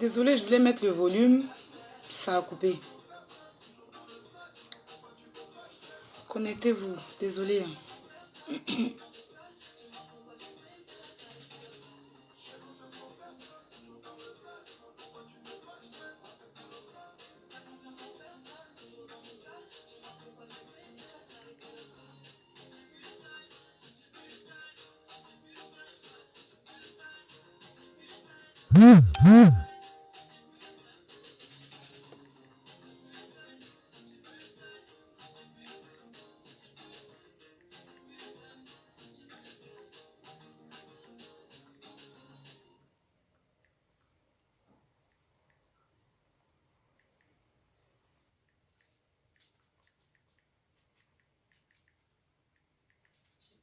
Désolée, je voulais mettre le volume. Ça a coupé. Connectez-vous. Désolée. Je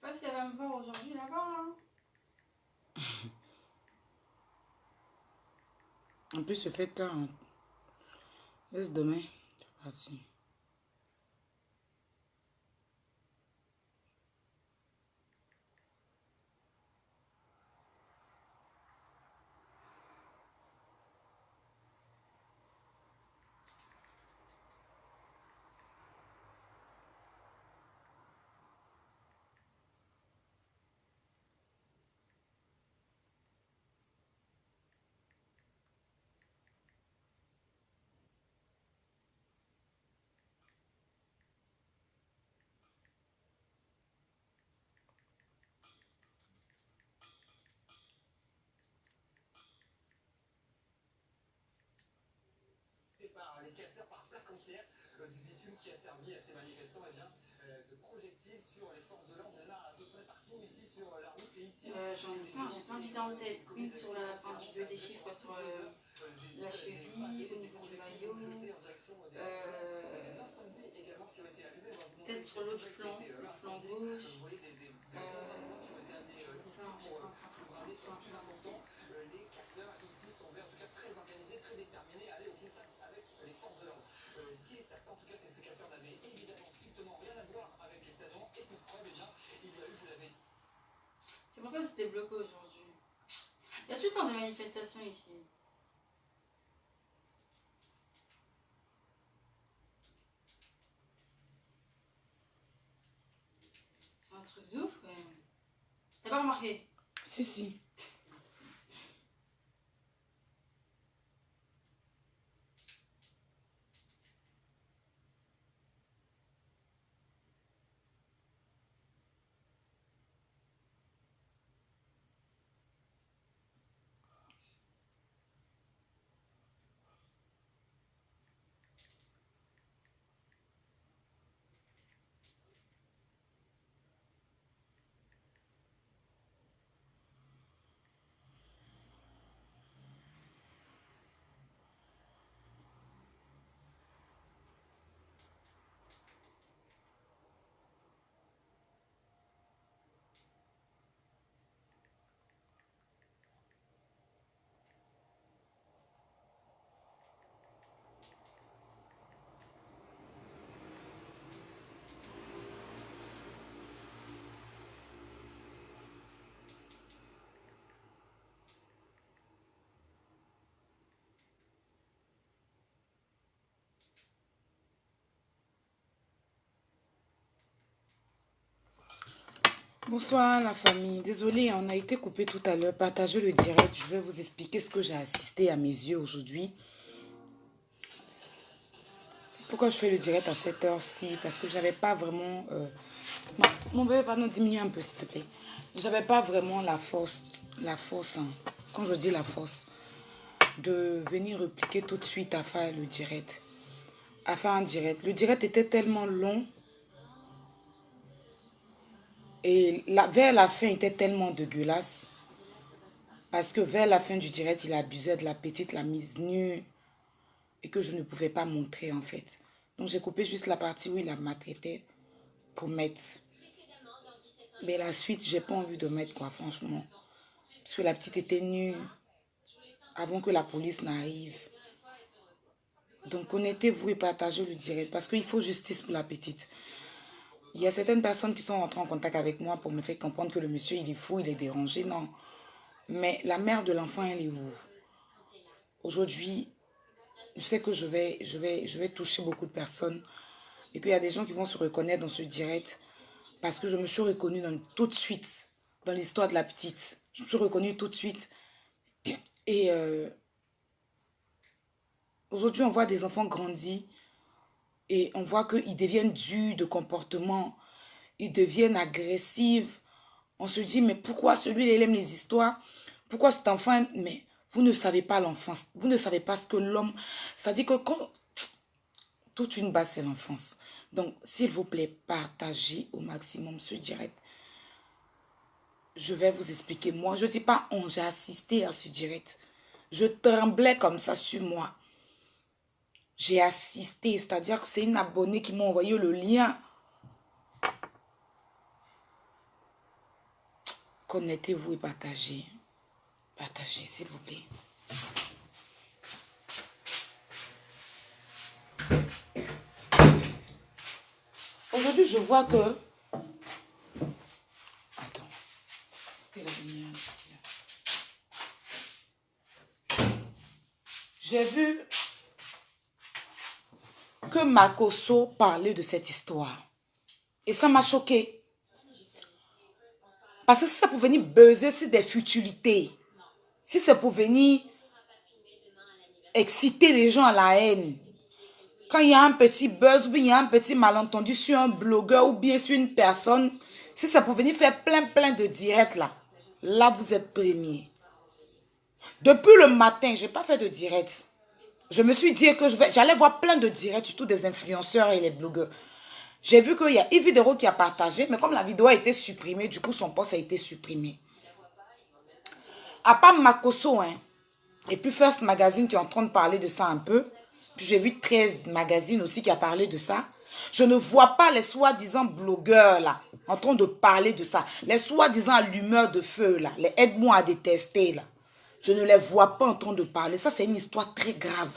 sais pas si elle va me voir aujourd'hui là-bas. Hein. En plus, je fais tard. Laisse demain. C'est parti. Par les casseurs par plaque entière du bitume qui a servi à ces manifestants de projectiles sur les forces de l'ordre. Il y en a à peu près partout ici sur la route. C'est ici. J'en ai plein d'idées en tête. Une sur la fin, je veux des chiffres sur la cheville, au niveau du maillot. Peut-être sur l'autre flanc, le flanc gauche. Les casseurs ici sont en tout cas très organisés, très déterminés à aller au contact avec les forces de l'ordre. Ce qui est certain, en tout cas, c'est que ces casseurs n'avaient évidemment strictement rien à voir avec les salons. Et pour preuve, eh bien, il y a eu, vous l'avez. C'est pour ça que c'était bloqué aujourd'hui. Il y a tout le temps des manifestations ici. C'est un truc de ouf quand même. T'as pas remarqué? Si, si. Bonsoir la famille. Désolée, on a été coupé tout à l'heure. Partagez le direct. Je vais vous expliquer ce que j'ai assisté à mes yeux aujourd'hui. Pourquoi je fais le direct à cette heure-ci? Parce que j'avais pas vraiment... Mon bébé, pardon, diminue un peu s'il te plaît. J'avais pas vraiment la force hein, quand je dis la force, de venir répliquer tout de suite à faire le direct. À faire un direct. Le direct était tellement long. Et vers la fin, il était tellement dégueulasse. Parce que vers la fin du direct, il abusait de la petite, la mise nue. Et que je ne pouvais pas montrer en fait. Donc j'ai coupé juste la partie où il a maltraité pour mettre. Mais la suite, j'ai pas envie de mettre quoi, franchement. Parce que la petite était nue avant que la police n'arrive. Donc connectez-vous et partagez le direct. Parce qu'il faut justice pour la petite. Il y a certaines personnes qui sont rentrées en contact avec moi pour me faire comprendre que le monsieur, il est fou, il est dérangé. Non. Mais la mère de l'enfant, elle est où? aujourd'hui, je sais que je vais toucher beaucoup de personnes et qu'il y a des gens qui vont se reconnaître dans ce direct parce que je me suis reconnue tout de suite dans l'histoire de la petite. Je me suis reconnue tout de suite. Et aujourd'hui, on voit des enfants grandir et on voit qu'ils deviennent durs de comportement, ils deviennent agressifs. On se dit, mais pourquoi celui-là, il aime les histoires? Pourquoi cet enfant... Mais vous ne savez pas l'enfance. Vous ne savez pas ce que l'homme... C'est-à-dire que quand... Toute une base, c'est l'enfance. Donc, s'il vous plaît, partagez au maximum ce direct. Je vais vous expliquer. Moi, je ne dis pas on, j'ai assisté à ce direct. Je tremblais comme ça sur moi. J'ai assisté, c'est-à-dire que c'est une abonnée qui m'a envoyé le lien. Connectez-vous et partagez. Partagez, s'il vous plaît. Aujourd'hui, je vois que... Attends. Est-ce que la lumière ici, là? J'ai vu que Makoso parlait de cette histoire. Et ça m'a choqué. Parce que si c'est pour venir buzzer sur des futilités, si c'est pour venir exciter les gens à la haine, quand il y a un petit buzz ou bien il y a un petit malentendu sur un blogueur ou bien sur une personne, si c'est pour venir faire plein de directs là vous êtes premier. Depuis le matin, je n'ai pas fait de direct. Je me suis dit que j'allais voir plein de directs, surtout des influenceurs et les blogueurs. J'ai vu qu'il y a une vidéo qui a partagé, mais comme la vidéo a été supprimée, du coup son post a été supprimé. À part Makoso, hein, et puis First Magazine qui est en train de parler de ça un peu, puis j'ai vu 13 magazines aussi qui a parlé de ça. Je ne vois pas les soi-disant blogueurs là, en train de parler de ça. Les soi-disant allumeurs de feu là, les aide-moi à détester là. Je ne les vois pas en train de parler. Ça, c'est une histoire très grave.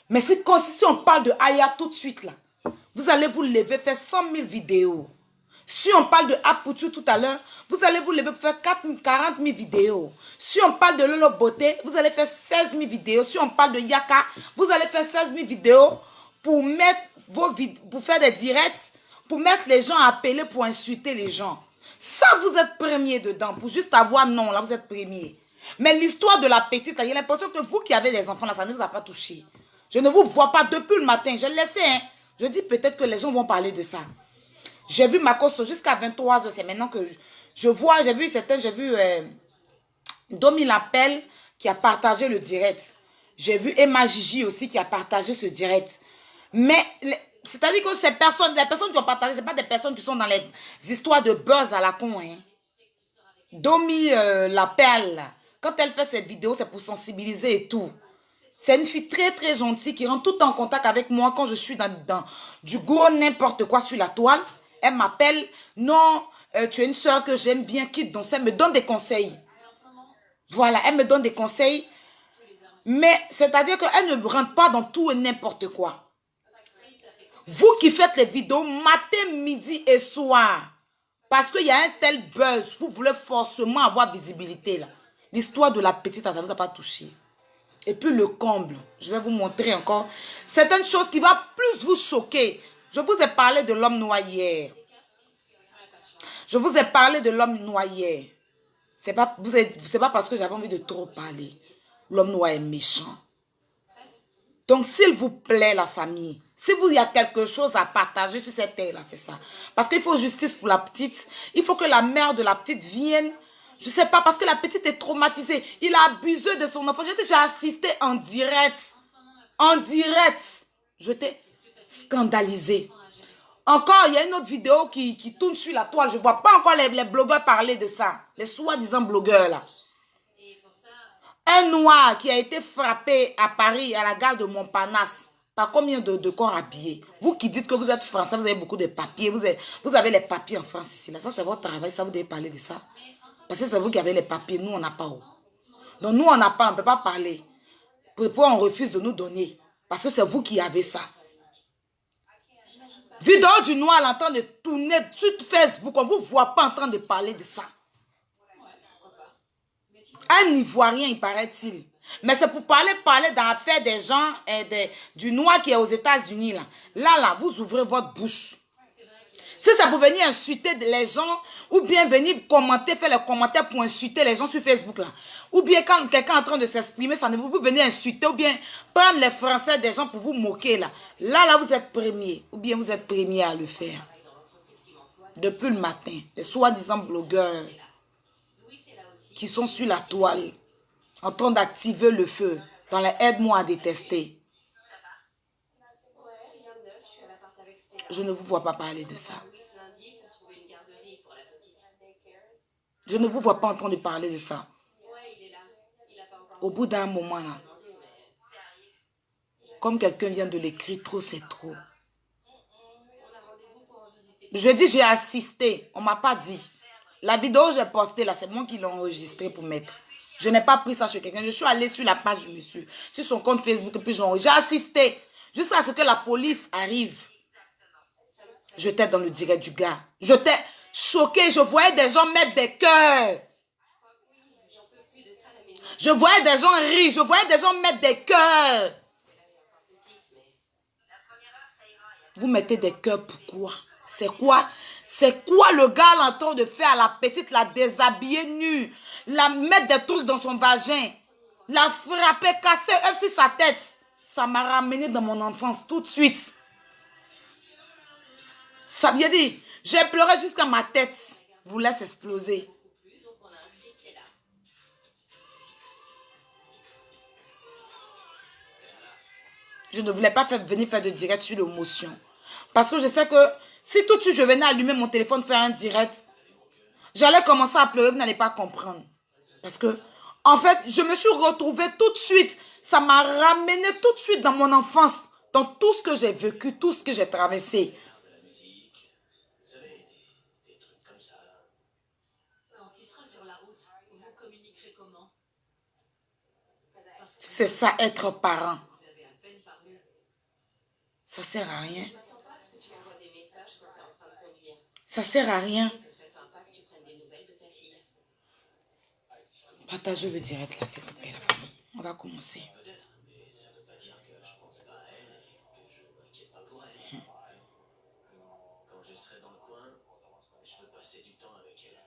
Mais si on parle de Aya tout de suite là, vous allez vous lever, faire 100 000 vidéos. Si on parle de Aputu tout à l'heure, vous allez vous lever pour faire 40 000 vidéos. Si on parle de Lolo Beauté, vous allez faire 16 000 vidéos. Si on parle de Yaka, vous allez faire 16 000 vidéos pour mettre pour faire des directs, pour mettre les gens à appeler pour insulter les gens. Ça, vous êtes premier dedans. Pour juste avoir non, là, vous êtes premier. Mais l'histoire de la petite, il y a l'impression que vous qui avez des enfants, là, ça ne vous a pas touché. Je ne vous vois pas depuis le matin. Je le laissais, hein. Je dis peut-être que les gens vont parler de ça. J'ai vu Makoso jusqu'à 23h. C'est maintenant que je vois, j'ai vu Domi Lapel qui a partagé le direct. J'ai vu Emma Gigi aussi qui a partagé ce direct. Mais, c'est-à-dire que les personnes qui ont partagé, ce pas des personnes qui sont dans les histoires de buzz à la con. Hein. Domi Lapel, quand elle fait cette vidéo, c'est pour sensibiliser et tout. C'est une fille très gentille qui rentre tout en contact avec moi quand je suis dans du gros n'importe quoi sur la toile. Elle m'appelle, non, tu es une soeur que j'aime bien, quitte donc ça, elle me donne des conseils. Voilà, elle me donne des conseils. Mais c'est-à-dire qu'elle ne rentre pas dans tout et n'importe quoi. Vous qui faites les vidéos matin, midi et soir, parce qu'il y a un tel buzz, vous voulez forcément avoir visibilité là. L'histoire de la petite, ça ne vous a pas touché. Et puis le comble, je vais vous montrer encore certaines choses qui vont plus vous choquer. Je vous ai parlé de l'homme noyé. Je vous ai parlé de l'homme noyé. C'est pas parce que j'avais envie de trop parler. L'homme noir est méchant. Donc s'il vous plaît la famille, si il y a quelque chose à partager sur cette terre là, c'est ça. Parce qu'il faut justice pour la petite. Il faut que la mère de la petite vienne. Je ne sais pas, parce que la petite est traumatisée. Il a abusé de son enfant. J'ai déjà assisté en direct. En direct. J'étais scandalisée. Encore, il y a une autre vidéo qui tourne sur la toile. Je ne vois pas encore les blogueurs parler de ça. Les soi-disant blogueurs là. Un noir qui a été frappé à Paris, à la gare de Montparnasse. Par combien de corps habillés? Vous qui dites que vous êtes français, vous avez beaucoup de papiers. Vous avez les papiers en France ici. Là. Ça, c'est votre travail. Ça, vous devez parler de ça. Parce que c'est vous qui avez les papiers, nous on n'a pas. Donc nous on n'a pas, on ne peut pas parler. Pourquoi on refuse de nous donner? Parce que c'est vous qui avez ça. Vidéo du noir en train de tourner sur Facebook, on ne vous voit pas en train de parler de ça. Un Ivoirien, il paraît-il. Mais c'est pour parler dans l'affaire des gens, du noir qui est aux États-Unis. Là, vous ouvrez votre bouche. Si c'est pour venir insulter les gens, ou bien venir commenter, faire les commentaires pour insulter les gens sur Facebook, là. Ou bien quand quelqu'un est en train de s'exprimer, ça ne vous venez insulter, ou bien prendre les Français des gens pour vous moquer, là. Là, vous êtes premier, ou bien vous êtes premier à le faire. Depuis le matin, les soi-disant blogueurs qui sont sur la toile, en train d'activer le feu dans les aide-moi à détester. Je ne vous vois pas parler de ça. Je ne vous vois pas en train de parler de ça. Au bout d'un moment, là, comme quelqu'un vient de l'écrire, trop c'est trop. Je dis, j'ai assisté. On ne m'a pas dit. La vidéo que j'ai postée, là, c'est moi qui l'ai enregistrée pour mettre. Je n'ai pas pris ça sur quelqu'un. Je suis allée sur la page du monsieur, sur son compte Facebook, et puis j'ai assisté jusqu'à ce que la police arrive. J'étais dans le direct du gars. J'étais choquée. Je voyais des gens mettre des cœurs. Je voyais des gens rire. Je voyais des gens mettre des cœurs. Vous mettez des cœurs pourquoi? C'est quoi? C'est quoi le gars là, en train de faire à la petite, la déshabiller nue, la mettre des trucs dans son vagin, la frapper, casser œuf sur sa tête? Ça m'a ramené dans mon enfance tout de suite. Ça veut dire, j'ai pleuré jusqu'à ma tête vous laisse exploser. Je ne voulais pas venir faire de direct sur l'émotion. Parce que je sais que si tout de suite je venais allumer mon téléphone, faire un direct, j'allais commencer à pleurer, vous n'allez pas comprendre. Parce que, en fait, je me suis retrouvée tout de suite. Ça m'a ramené tout de suite dans mon enfance, dans tout ce que j'ai vécu, tout ce que j'ai traversé. C'est ça, être parent. Ça sert à rien. Ça sert à rien. Partagez le direct là, s'il vous plaît, la famille. On va commencer. Quand je serai dans le coin, je veux passer du temps avec elle.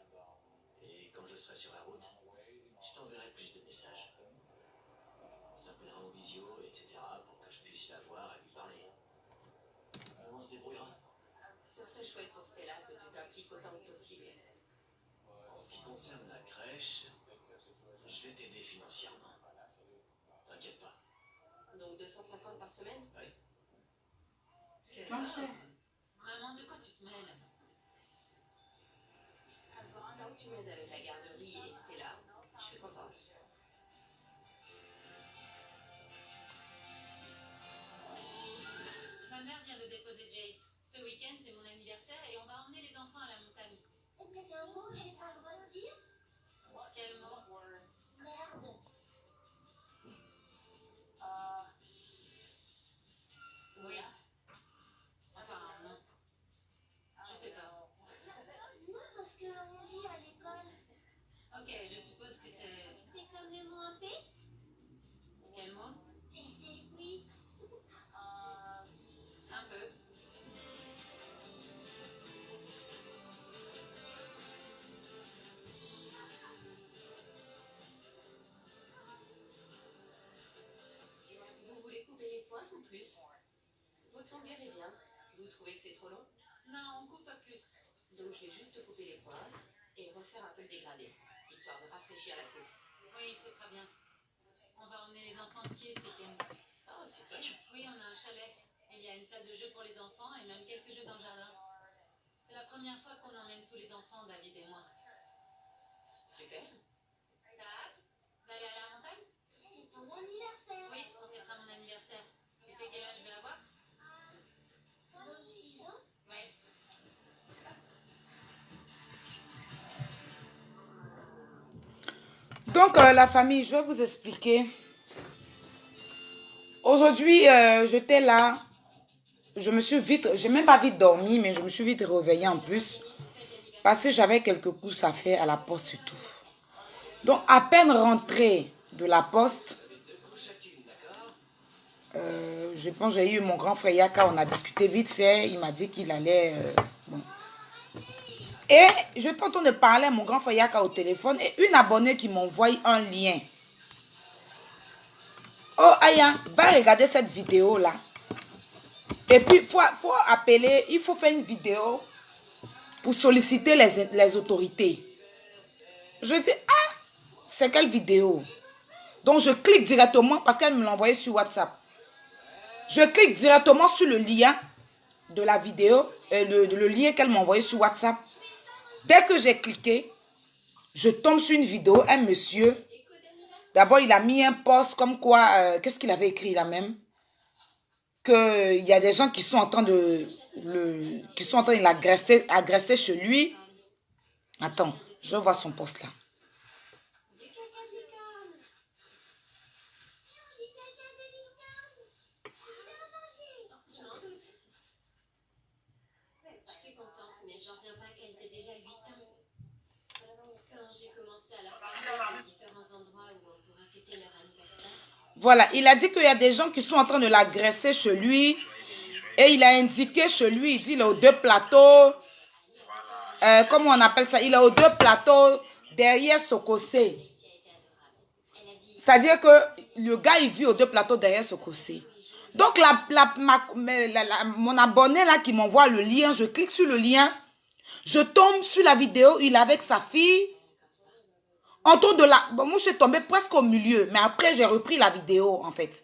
Et quand je serai sur la route, je t'enverrai plus de messages. On s'appellera en visio, etc. pour que je puisse la voir et lui parler. On se débrouillera. Ce serait chouette pour Stella que tu t'impliques autant que possible. En ce qui concerne la crèche, je vais t'aider financièrement. T'inquiète pas. Donc 250 par semaine? Oui. Maman, de quoi tu te mêles? Tant que tu m'aides avec la garderie et Stella, je suis contente. Ma mère vient de déposer Jace. Ce week-end, c'est mon anniversaire et on va emmener les enfants à la montagne. Mais c'est un mot que j'ai pas le droit de dire. Quel mot? Merde. Oui. Enfin, non. Je sais pas. Non, parce qu'on dit à l'école. Ok, je suppose que c'est... C'est comme le mot P. Quel mot? Et c'est oui. Un peu. Vous voulez couper les pointes ou plus? Votre longueur est bien. Vous trouvez que c'est trop long? Non, on coupe pas plus. Donc je vais juste couper les pointes et refaire un peu le dégradé, histoire de rafraîchir la coupe. Oui, ce sera bien. On va emmener les enfants skier ce week-end. Oh, super. Oui, on a un chalet. Il y a une salle de jeu pour les enfants et même quelques jeux dans le jardin. C'est la première fois qu'on emmène tous les enfants, David et moi. Super. T'as hâte d'aller à la montagne? C'est ton anniversaire. Oui, on fêtera mon anniversaire. Tu sais quel âge je vais avoir? 26 ans. Oui. Donc, la famille, je vais vous expliquer. Aujourd'hui, j'étais là. Je me suis vite, j'ai même pas vite dormi, mais je me suis vite réveillée en plus. Parce que j'avais quelques courses à faire à la poste et tout. Donc, à peine rentrée de la poste, Je pense que j'ai eu mon grand frère Yaka, on a discuté vite fait. Il m'a dit qu'il allait... bon. Et je t'entends de parler à mon grand frère Yaka au téléphone et une abonnée qui m'envoie un lien. Oh, Aya, va regarder cette vidéo-là. Et puis, il faut appeler, il faut faire une vidéo pour solliciter les autorités. Je dis, ah, c'est quelle vidéo? Donc, je clique directement parce qu'elle me l'a envoyé sur WhatsApp. Je clique directement sur le lien de la vidéo, le lien qu'elle m'a envoyé sur WhatsApp. Dès que j'ai cliqué, je tombe sur une vidéo, un monsieur. D'abord, il a mis un post comme quoi, qu'est-ce qu'il avait écrit là même? Qu'il y a des gens qui sont en train de l'agresser chez lui. Attends, je vois son post là. Voilà, il a dit qu'il y a des gens qui sont en train de l'agresser chez lui. Et il a indiqué chez lui, il dit il est aux 2 plateaux. Comment on appelle ça? Il est aux 2 plateaux derrière Sokosé. C'est-à-dire que le gars, il vit aux 2 plateaux derrière Sokosé. Donc, mon abonné là qui m'envoie le lien, je clique sur le lien. Je tombe sur la vidéo, il est avec sa fille. En tour de la... Bon, moi, je suis tombée presque au milieu. Mais après, j'ai repris la vidéo, en fait.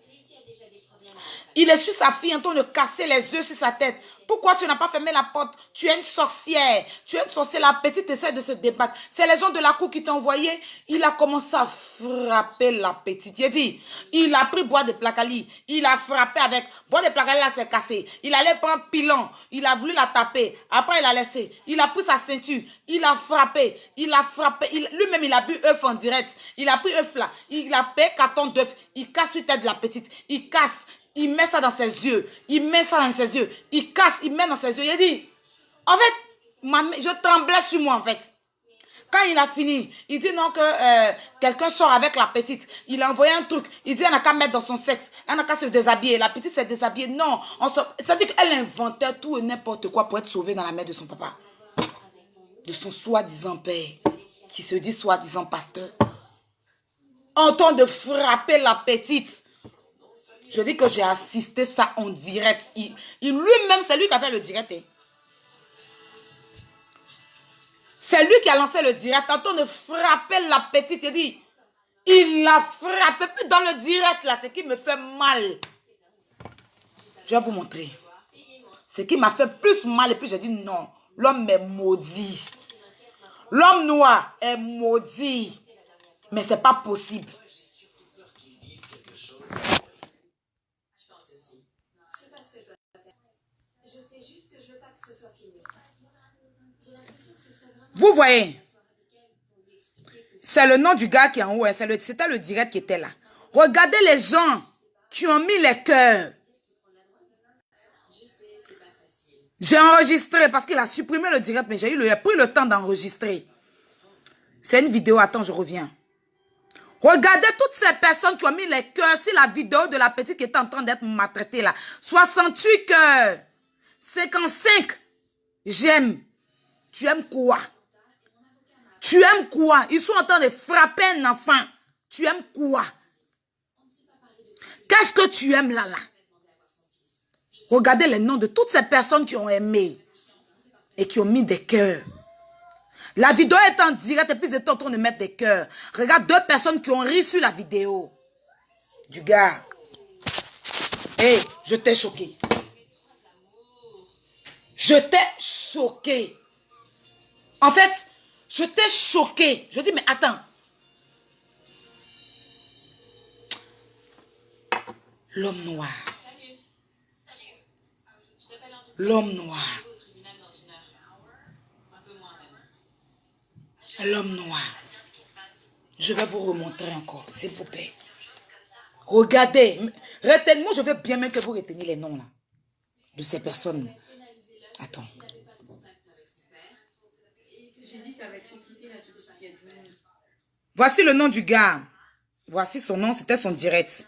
Il est sur sa fille en train de casser les œufs sur sa tête. Pourquoi tu n'as pas fermé la porte? Tu es une sorcière. Tu es une sorcière. La petite essaie de se débattre. C'est les gens de la cour qui t'ont envoyé. Il a commencé à frapper la petite. Il a dit, il a pris bois de placali. Il a frappé avec... Bois de placali là, c'est cassé. Il allait prendre pilon. Il a voulu la taper. Après, il a laissé. Il a pris sa ceinture. Il a frappé. Il a frappé. Lui-même, il a bu œuf en direct. Il a pris œuf là. Il a payé carton d'œuf. Il casse sur la tête de la petite. Il casse. Il met ça dans ses yeux. Il met ça dans ses yeux. Il casse, il met dans ses yeux. Il dit, en fait, je tremblais sur moi, en fait. Quand il a fini, il dit non que quelqu'un sort avec la petite. Il a envoyé un truc. Il dit, elle n'a qu'à mettre dans son sexe. Elle n'a qu'à se déshabiller. La petite s'est déshabillée. Non. Ça dit qu'elle inventait tout et n'importe quoi pour être sauvée dans la main de son papa. De son soi-disant père, qui se dit soi-disant pasteur. En train de frapper la petite. Je dis que j'ai assisté ça en direct. Lui-même, c'est lui qui a fait le direct. Hein. C'est lui qui a lancé le direct. En train de frapper la petite. Je dis, il l'a frappé. Puis dans le direct, là, ce qui me fait mal. Je vais vous montrer. Ce qui m'a fait plus mal. Et puis j'ai dit, non, l'homme est maudit. L'homme noir est maudit. Mais ce n'est pas possible. Vous voyez, c'est le nom du gars qui est en haut. C'était le direct qui était là. Regardez les gens qui ont mis les cœurs. J'ai enregistré parce qu'il a supprimé le direct, mais j'ai pris le temps d'enregistrer. C'est une vidéo. Attends, je reviens. Regardez toutes ces personnes qui ont mis les cœurs sur la vidéo de la petite qui est en train d'être maltraitée là. 68 cœurs. 55. J'aime. Tu aimes quoi? Tu aimes quoi? Ils sont en train de frapper un enfant. Tu aimes quoi? Qu'est-ce que tu aimes là? Regardez les noms de toutes ces personnes qui ont aimé et qui ont mis des cœurs. La vidéo est en direct et puis ils étaient en train de mettre des cœurs. Regarde 2 personnes qui ont ri sur la vidéo du gars. Hé, je t'ai choqué. Je t'ai choqué. En fait, je t'ai choqué. Je dis, mais attends. L'homme noir. L'homme noir. L'homme noir. Je vais vous remontrer encore, s'il vous plaît. Regardez. Moi, je veux bien même que vous reteniez les noms là, de ces personnes. Attends. Voici le nom du gars. Voici son nom, c'était son direct.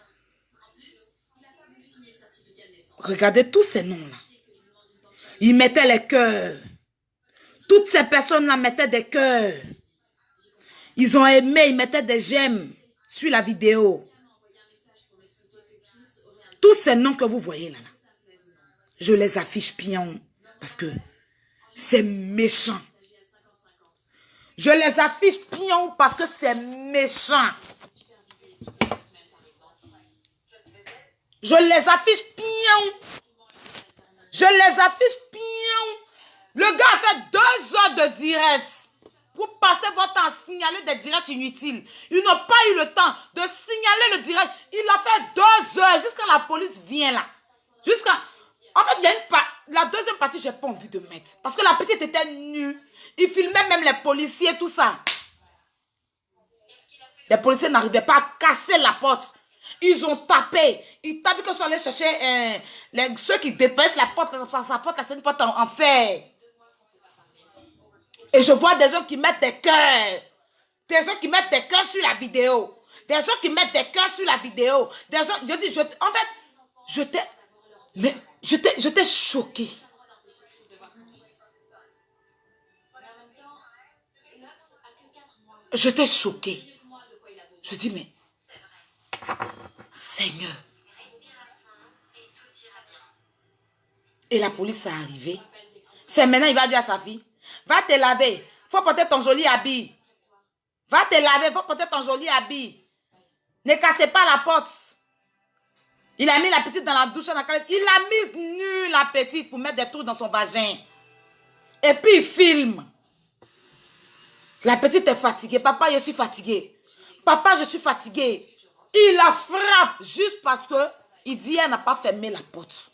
Regardez tous ces noms-là. Ils mettaient les cœurs. Toutes ces personnes-là mettaient des cœurs. Ils ont aimé, ils mettaient des j'aime sur la vidéo. Tous ces noms que vous voyez là, je les affiche pion parce que c'est méchant. Je les affiche pion parce que c'est méchant. Je les affiche pion. Je les affiche pion. Le gars a fait 2 heures de direct. Vous passez votre temps à signaler des directs inutiles. Ils n'ont pas eu le temps de signaler le direct. Il a fait 2 heures jusqu'à la police vient là. En fait, il y a la deuxième partie, j'ai pas envie de mettre. Parce que la petite était nue. Il filmait même les policiers, tout ça. Les policiers n'arrivaient pas à casser la porte. Ils ont tapé. Ils tapent quand ils sont allés chercher ceux qui dépassent la porte. Sa porte, c'est une porte en fer. Et je vois des gens qui mettent des cœurs. Des gens qui mettent des cœurs sur la vidéo. Des gens qui mettent des cœurs sur la vidéo. Des gens, je dis, en fait, j'étais choquée. J'étais choquée. Je dis, mais, Seigneur. Et la police est arrivée. C'est maintenant, il va dire à sa fille, va te laver. Faut porter ton joli habit. Va te laver, faut porter ton joli habit. Ne cassez pas la porte. Il a mis la petite dans la douche. Il a mis nue la petite pour mettre des trous dans son vagin. Et puis il filme. La petite est fatiguée. Papa, je suis fatiguée. Papa, je suis fatiguée. Il la frappe juste parce que il dit elle n'a pas fermé la porte.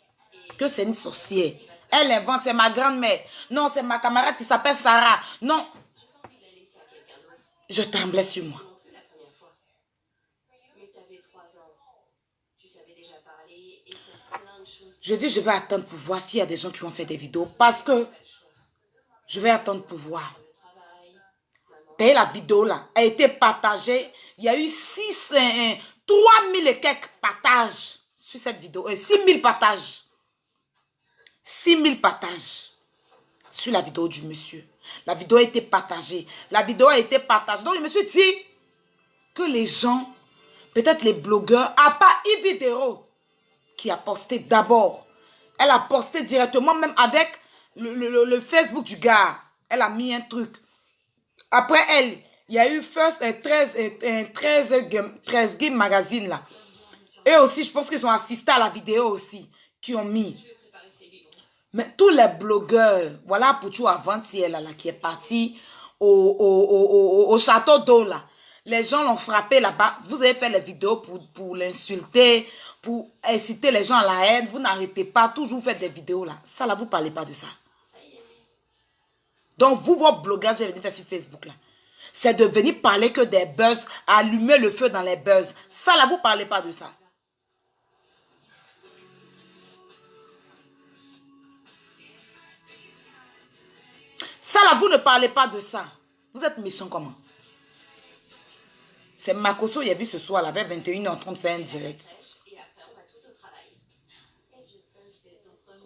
Que c'est une sorcière. Elle invente, c'est ma grand-mère. Non, c'est ma camarade qui s'appelle Sarah. Non. Je tremblais sur moi. Je dis, je vais attendre pour voir s'il y a des gens qui vont faire des vidéos. Parce que je vais attendre pour voir. Et la vidéo là a été partagée. Il y a eu 3000 et quelques partages sur cette vidéo. 6000 partages. 6000 partages sur la vidéo du monsieur. La vidéo a été partagée. La vidéo a été partagée. Donc je me suis dit que les gens, peut-être les blogueurs, à part Yves Vidéo qui a posté d'abord. Elle a posté directement même avec le Facebook du gars. Elle a mis un truc. Après elle, il y a eu First 13 Game Magazine là. Et aussi, je pense qu'ils ont assisté à la vidéo aussi, qui ont mis. Mais tous les blogueurs, voilà Pouchou avant-hier là, qui est parti au château d'eau là. Les gens l'ont frappé là-bas. Vous avez fait les vidéos pour l'insulter, pour inciter les gens à la haine. Vous n'arrêtez pas, toujours faire des vidéos là. Ça là, vous ne parlez pas de ça. Donc, vous, votre blogage, vous venez faire sur Facebook là. C'est de venir parler que des buzz, allumer le feu dans les buzz. Ça là, vous ne parlez pas de ça. Ça là, vous ne parlez pas de ça. Vous êtes méchant comment? C'est Makoso, il a vu ce soir, là, vers 21h30 faire un direct.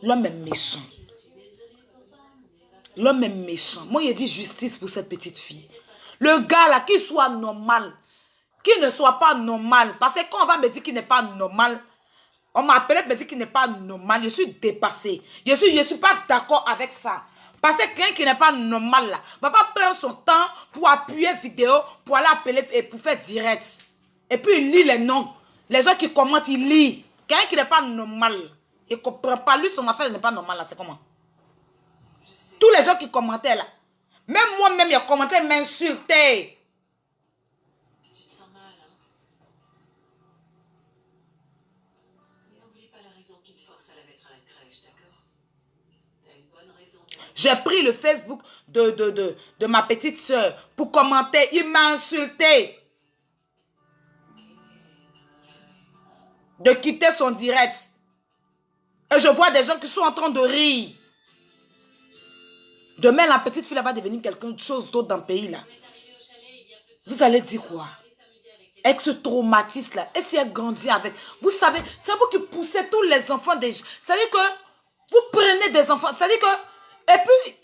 L'homme est méchant. L'homme est méchant. Moi, il a dit justice pour cette petite fille. Le gars là, qu'il soit normal. Qu'il ne soit pas normal. Parce que quand on va me dire qu'il n'est pas normal, on m'a appelé pour me dire qu'il n'est pas normal. Je suis dépassée. Je suis pas d'accord avec ça. Parce que quelqu'un qui n'est pas normal là, ne va pas prendre son temps pour appuyer vidéo, pour aller appeler et pour faire direct. Et puis il lit les noms. Les gens qui commentent, il lit. Quelqu'un qui n'est pas normal, il ne comprend pas. Lui, son affaire n'est pas normale là, c'est comment? Tous les gens qui commentaient là, même moi-même, il y a commenté, m'insulter. Tu te sens mal, hein? Mais n'oublie pas la raison qui te force à la mettre à la crèche, d'accord? T'as une bonne raison. J'ai pris le Facebook de ma petite soeur pour commenter. Il m'a insulté. De quitter son direct. Et je vois des gens qui sont en train de rire. Demain, la petite fille va devenir quelque chose d'autre dans le pays là. Vous allez dire quoi? Avec ce traumatisme-là. Et si elle grandit avec... Vous savez, c'est vous qui poussez tous les enfants des... C'est-à-dire que vous prenez des enfants. C'est-à-dire que... Et puis...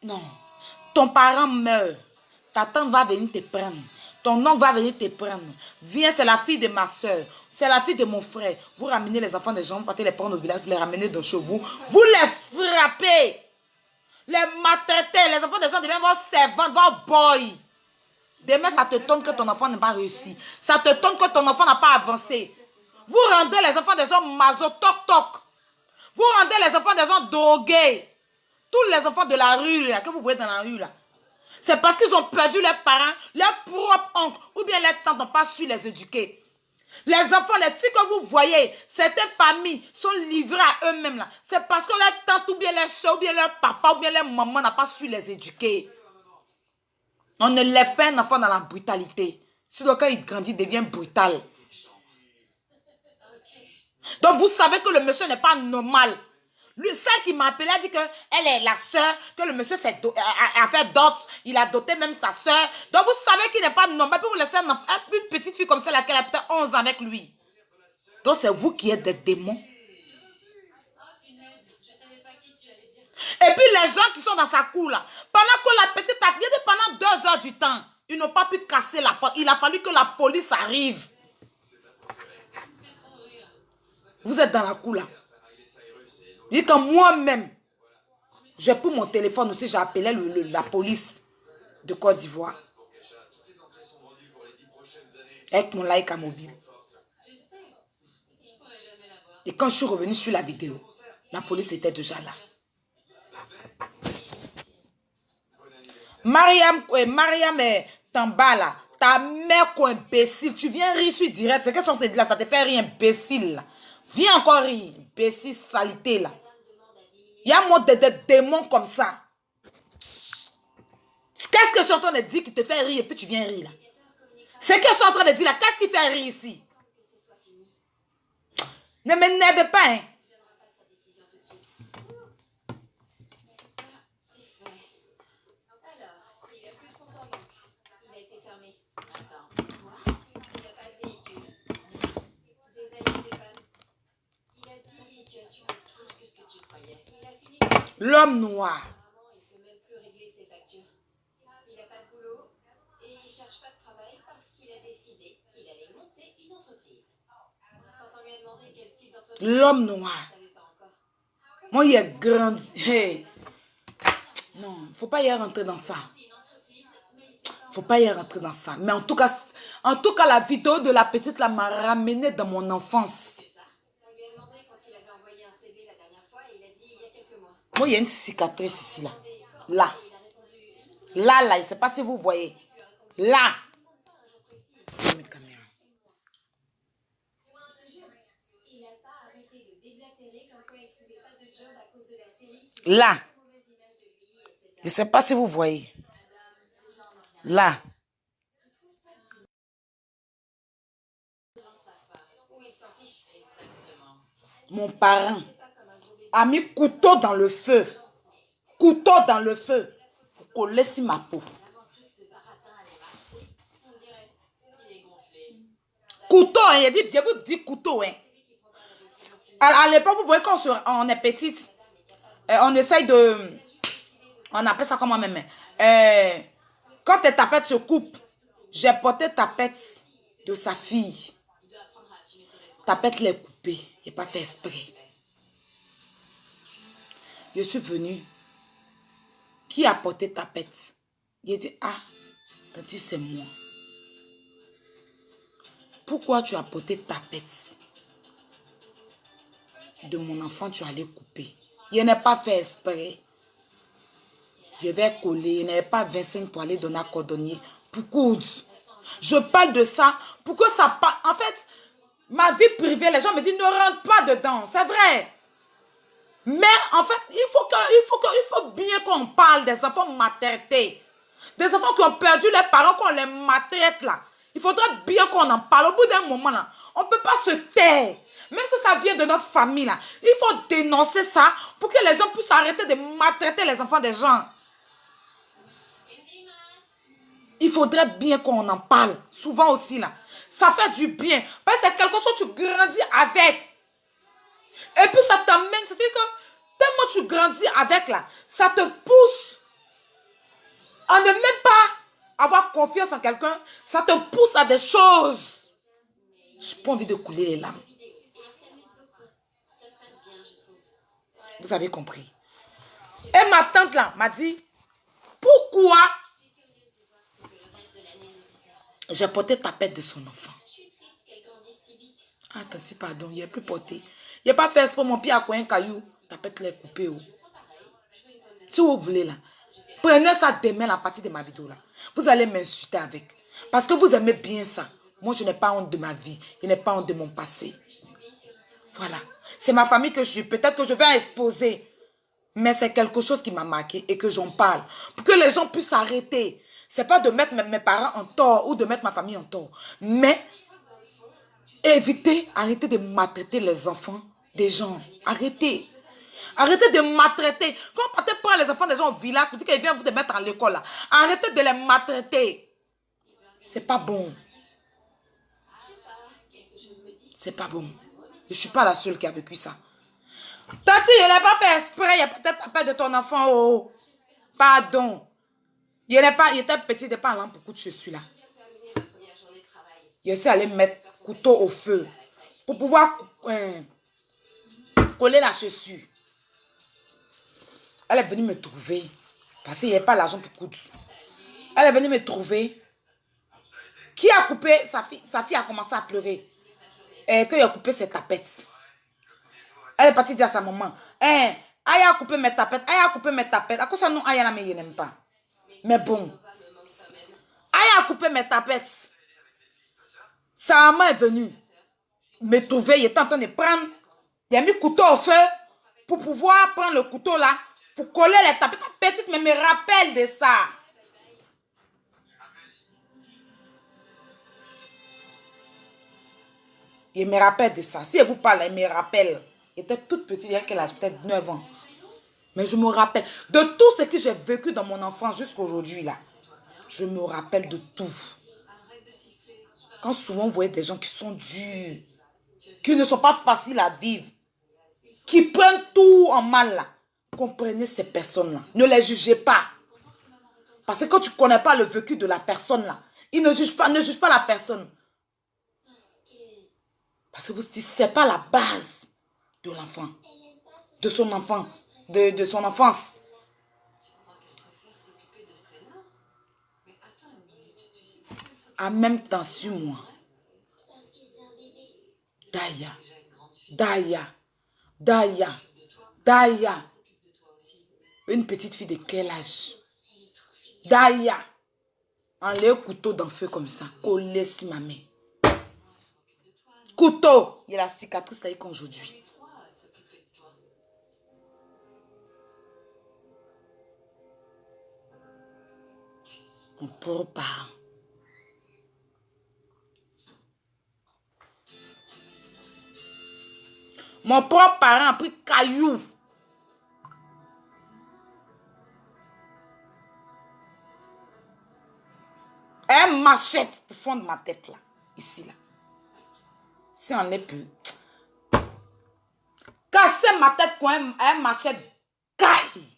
Non. Ton parent meurt. Ta tante va venir te prendre. Ton oncle va venir te prendre. Viens, c'est la fille de ma soeur. C'est la fille de mon frère. Vous ramenez les enfants des gens, vous partez les prendre au village, vous les ramenez dans chez vous. Vous les frappez. Les maltraitez. Les enfants des gens deviennent vos servantes, vos boys. Demain, ça te tombe que ton enfant n'a pas réussi. Ça te tombe que ton enfant n'a pas avancé. Vous rendez les enfants des gens maso, toc toc. Vous rendez les enfants des gens drogués. Tous les enfants de la rue là, que vous voyez dans la rue là. C'est parce qu'ils ont perdu leurs parents, leurs propres oncles ou bien leurs tantes n'ont pas su les éduquer. Les enfants, les filles que vous voyez, certains parmi sont livrés à eux-mêmes là. C'est parce que leurs tantes ou bien leurs soeurs ou bien leur papa ou bien leur maman n'a pas su les éduquer. On ne lève pas un enfant dans la brutalité. Sinon, quand il grandit, il devient brutal. Donc, vous savez que le monsieur n'est pas normal. Lui, celle qui m'a appelé a dit qu'elle est la soeur, que le monsieur a fait d'autres. Il a doté même sa soeur. Donc, vous savez qu'il n'est pas normal. Puis vous laissez une petite fille comme celle-là, qui a peut-être 11 ans avec lui. Donc, c'est vous qui êtes des démons. Et puis les gens qui sont dans sa cour là, pendant que la petite a dit pendant 2 heures du temps, ils n'ont pas pu casser la porte. Il a fallu que la police arrive. Vous êtes dans la cour là. Il dit que moi-même, j'ai pris mon téléphone aussi, j'ai appelé la police de Côte d'Ivoire. Avec mon like à mobile. Et quand je suis revenu sur la vidéo, la police était déjà là. Mariam Tamba là, ta mère quoi imbécile, tu viens rire sur direct, c'est qu'est-ce qu'on te dit là, ça te fait rire imbécile là. Viens encore rire, imbécile salité là. Il y a moi des démons comme ça. Qu'est-ce que je suis en train de dire qui te fait rire et puis tu viens rire là? C'est que je suis en train de dire là, qu'est-ce qui fait rire ici? Ne m'énerve pas hein. L'homme noir. Il ne peut même plus régler ses factures. Il n'a pas de boulot et il ne cherche pas de travail parce qu'il a décidé qu'il allait monter une entreprise. Quand on lui a demandé quel type d'entreprise, l'homme noir. il ne savait pas encore. Moi, il est grandi. Hey. Non, il ne faut pas y rentrer dans ça. Il ne faut pas y rentrer dans ça. Mais en tout cas, la vidéo de la petite là m'a ramené dans mon enfance. Moi, il y a une cicatrice ici, là. Là. Là, là. Je ne sais pas si vous voyez. Là. Là. Je ne sais pas si vous voyez. Là. Mon parent a mis couteau dans le feu. Couteau dans le feu. Pour coller sur ma peau. Couteau, hein. Je vous dis couteau, hein. À l'époque, vous voyez quand on est petite, on essaye de... On appelle ça comment même. Quand tes tapettes se coupent, j'ai porté tapette de sa fille. Tapette les coupée. Je n'ai pas fait exprès. Je suis venue. Qui a porté tapette? Il dit, ah, tati, c'est moi. Pourquoi tu as porté tapette de mon enfant, tu allais couper? Je n'ai pas fait exprès. Je vais coller. Je n'avais pas 25 pour aller donner à cordonnier pour coudre. Je parle de ça pour que ça passe. En fait, ma vie privée, les gens me disent, ne rentre pas dedans. C'est vrai. Mais en fait, il faut bien qu'on parle des enfants maltraités. Des enfants qui ont perdu leurs parents, qu'on les maltraite là. Il faudrait bien qu'on en parle. Au bout d'un moment là, on ne peut pas se taire. Même si ça vient de notre famille là, il faut dénoncer ça pour que les gens puissent arrêter de maltraiter les enfants des gens. Il faudrait bien qu'on en parle. Souvent aussi là. Ça fait du bien. Parce que c'est quelque chose que tu grandis avec. Et puis ça t'amène. C'est-à-dire que tellement tu grandis avec là. Ça te pousse à ne même pas avoir confiance en quelqu'un. Ça te pousse à des choses. Je n'ai pas envie de couler les larmes. Vous avez compris. Et ma tante là m'a dit, pourquoi j'ai porté tapette de son enfant? Ah, tante, pardon, il n'est plus porté. Il n'a pas fait pour mon pied à coin un caillou. Tapette l'est coupée. Oh. Si vous voulez là, prenez ça demain la partie de ma vidéo là. Vous allez m'insulter avec. Parce que vous aimez bien ça. Moi, je n'ai pas honte de ma vie. Je n'ai pas honte de mon passé. Voilà. C'est ma famille que je suis. Peut-être que je vais exposer. Mais c'est quelque chose qui m'a marqué et que j'en parle. Pour que les gens puissent s'arrêter. Ce n'est pas de mettre mes parents en tort ou de mettre ma famille en tort. Mais évitez, arrêtez de maltraiter les enfants des gens. Arrêtez. Arrêtez de maltraiter. Quand vous partez prendre les enfants des gens au village, vous dites qu'ils viennent vous mettre à l'école là. Arrêtez de les maltraiter. C'est pas bon. C'est pas bon. Je ne suis pas la seule qui a vécu ça. Tati, il n'a pas fait exprès. Il y a peut-être la peur de ton enfant. Oh. Pardon. Il était petit, il n'était pas allant beaucoup de chaussures là. Il s'est allé mettre couteau au feu pour pouvoir coller la chaussure. Elle est venue me trouver parce qu'il n'y avait pas l'argent pour coudre. Elle est venue me trouver. Qui a coupé? Sa fille a commencé à pleurer. Et qu'il a coupé ses tapettes. Elle est partie dire à sa maman, Aya a coupé mes tapettes, Aya a coupé mes tapettes. À cause ça, non, Aya n'a mais n'aime pas. Mais bon. Aya a coupé mes tapettes. Sa maman est venue me trouver. Il était en train de prendre. Il a mis le couteau au feu pour pouvoir prendre le couteau là, pour coller les tapettes. La petite mais me rappelle de ça. Il me rappelle de ça. Si elle vous parle, elle me rappelle. Elle était toute petite, elle a peut-être 9 ans. Mais je me rappelle de tout ce que j'ai vécu dans mon enfance jusqu'à aujourd'hui là. Je me rappelle de tout. Quand souvent vous voyez des gens qui sont durs, qui ne sont pas faciles à vivre, qui prennent tout en mal là, comprenez ces personnes-là. Ne les jugez pas. Parce que quand tu ne connais pas le vécu de la personne là, ils ne jugent pas la personne. Parce que vous dites, ce n'est pas la base de l'enfant, de son enfant, de son enfance. En même temps, sur moi, Daya, une petite fille de quel âge? Daya, enlève le couteau dans le feu comme ça, collé sur ma main. Couteau, il y a la cicatrice là qu'aujourd'hui. Mon pauvre parent. Mon propre parent a pris caillou. Un machette pour fondre ma tête là. Ici là. Si on est peu. Casser ma tête pour un machette. Caille.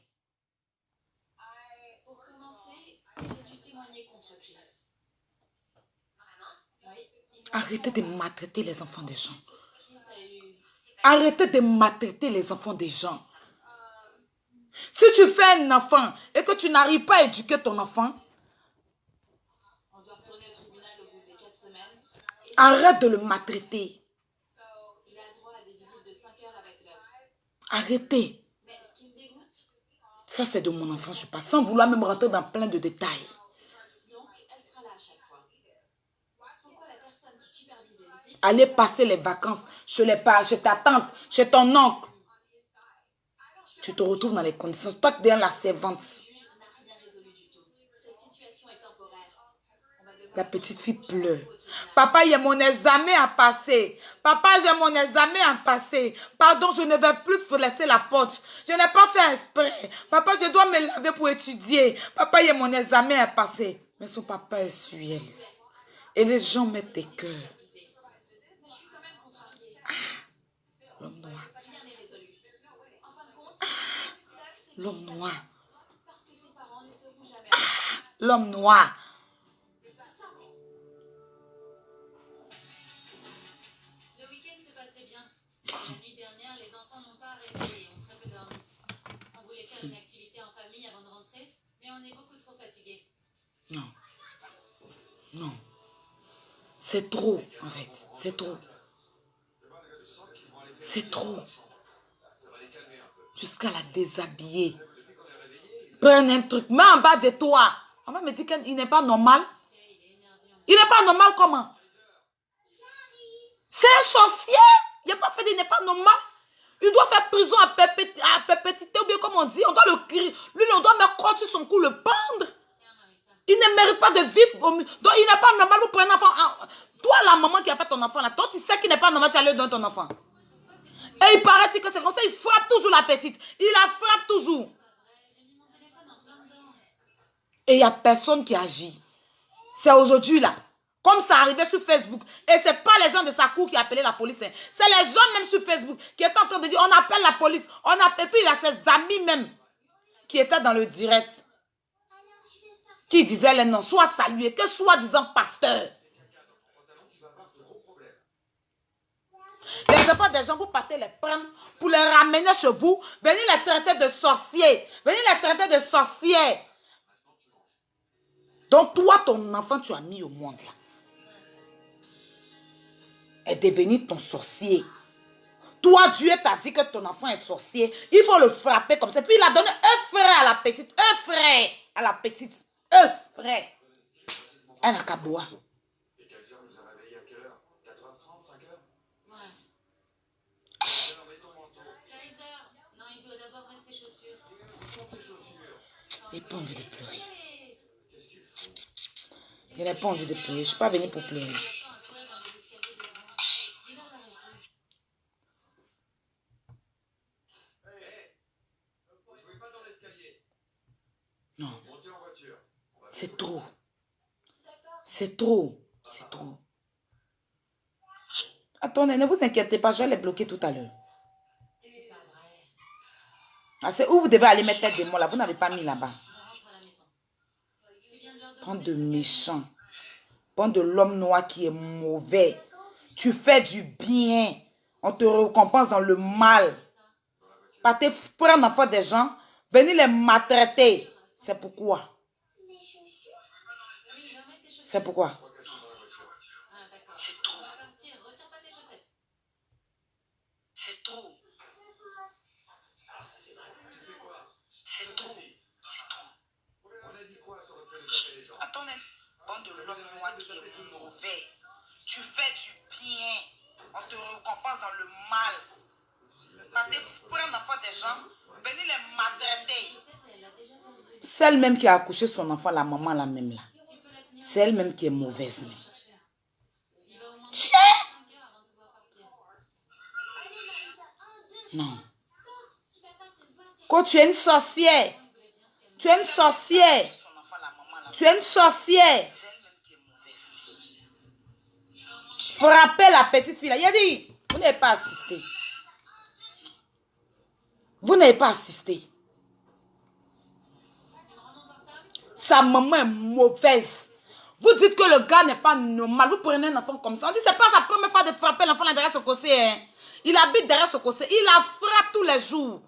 Pour commencer, j'ai dû témoigner contre Chris. Arrêtez de maltraiter les enfants des gens. Arrêtez de maltraiter les enfants des gens. Si tu fais un enfant et que tu n'arrives pas à éduquer ton enfant, on doit retourner au tribunal au bout des 4 semaines. Arrête de le maltraiter. Il a droit à des visites de 5 heures avec l'Obs. Arrêtez. Mais ce qui me dégoûte, Ça, c'est de mon enfant, je passe. Sans vouloir même rentrer dans plein de détails. donc elle sera là à chaque fois. Pourquoi la personne qui supervise les visites Allez passer les vacances chez ta tante, chez ton oncle. Tu te retrouves dans les conditions. Toi, tu es la servante. n'a rien résolu du tout. Cette situation est temporaire. On va devoir La petite fille pleure. Papa, il y a mon examen à passer. Papa, j'ai mon examen à passer. Pardon, je ne vais plus laisser la porte. Je n'ai pas fait exprès. Papa, je dois me laver pour étudier. Papa, il y a mon examen à passer. Mais son papa est sur elle. Et les gens mettent des cœurs. L'homme noir. L'homme noir. L'homme noir. Le week-end se passait bien. La nuit dernière, les enfants n'ont pas arrêté et ont très peu dormi. On voulait faire une activité en famille avant de rentrer, mais on est beaucoup trop fatigués. Non. Non. C'est trop, en fait. C'est trop. C'est trop. Jusqu'à la déshabiller. Prends un truc, mets en bas de toi. On va me dire qu'il n'est pas normal. Il n'est pas normal comment? C'est un sorcier. Il n'a pas fait, il n'est pas normal. Il doit faire prison à perpétuité, ou bien comme on dit, on doit le crier. Lui, on doit mettre croix sur son cou, le pendre. Il ne mérite pas de vivre. Donc, il n'est pas normal. Vous prenez un enfant. Toi, la maman qui a fait ton enfant là, toi, tu sais qu'il n'est pas normal, tu allais donner ton enfant. Et il paraît que c'est comme ça, il frappe toujours la petite. Il la frappe toujours. Et il n'y a personne qui agit. C'est aujourd'hui là. Comme ça arrivait sur Facebook. Et ce n'est pas les gens de sa cour qui appelaient la police. Hein. C'est les gens même sur Facebook qui étaient en train de dire, on appelle la police. Et puis il a ses amis même qui étaient dans le direct. Qui disaient les noms, soit salués, que soi-disant pasteur. Les enfants des gens, vous partez les prendre pour les ramener chez vous. Venez les traiter de sorciers. Venez les traiter de sorciers. Donc toi, ton enfant, tu as mis au monde là. Est devenu ton sorcier. Toi, Dieu t'a dit que ton enfant est sorcier. Il faut le frapper comme ça. Puis il a donné un frère à la petite. Un frère à la petite. Un frère. Elle n'a qu'à boire. Et Kaiser nous a réveillés à quelle heure? 4h30, 5h? Ouais. Alors, mets ton manteau. Kaiser, non, il doit d'abord mettre ses chaussures. Prends tes chaussures. Il n'a pas envie de pleurer. Qu'est-ce qu'il faut? Il n'a pas envie de pleurer. Je ne suis pas venue pour pleurer. Vous jouez pas dans l'escalier. Non. Montez en voiture. C'est trop. C'est trop. C'est trop. Attendez, ne vous inquiétez pas, je vais les bloquer tout à l'heure. C'est pas vrai. Ah, c'est où vous devez aller mettre tête de moi là. Vous n'avez pas mis là-bas. On rentre à la maison. Tu viens de leur Prends demander de si- méchant. Prends de l'homme noir qui est mauvais. Tu fais du bien. On te récompense dans le mal. Partez prendre l'enfant des gens. Venez les maltraiter. C'est pourquoi. Mes chaussures. Oui, va mettre tes chaussettes. C'est pourquoi. Ah, d'accord. C'est trop. On va partir. Retire pas tes chaussettes. C'est trop. Ah, ça fait mal. Tu fais quoi? C'est trop. C'est trop. On a dit quoi sur le fait de taper les gens? Attendez. Prends de l'homme noir qui est mauvais. Tu fais du bien. On te récompense dans le mal. Partez prendre l'enfant des gens. Venez les maltraiter. Chaussette, elle l'a déjà perdue. C'est elle-même qui a accouché son enfant, la maman là même là. Tu peux la tenir. C'est elle-même qui est mauvaise. Même. Il va au moins Tiens! 5 heures avant de pouvoir partir. Allez, Marissa, 1, 2, Non. saute. Si papa te voit, t'es... Quand tu es une sorcière. Tu es une sorcière. Tu es une sorcière. Frappez la petite fille là. Il a dit, vous n'avez pas assisté. Vous n'avez pas assisté. Sa maman est mauvaise. Vous dites que le gars n'est pas normal. Vous prenez un enfant comme ça. On dit c'est pas sa première fois de frapper l'enfant derrière ce côté. Hein. Il habite derrière ce côté. Il la frappe tous les jours.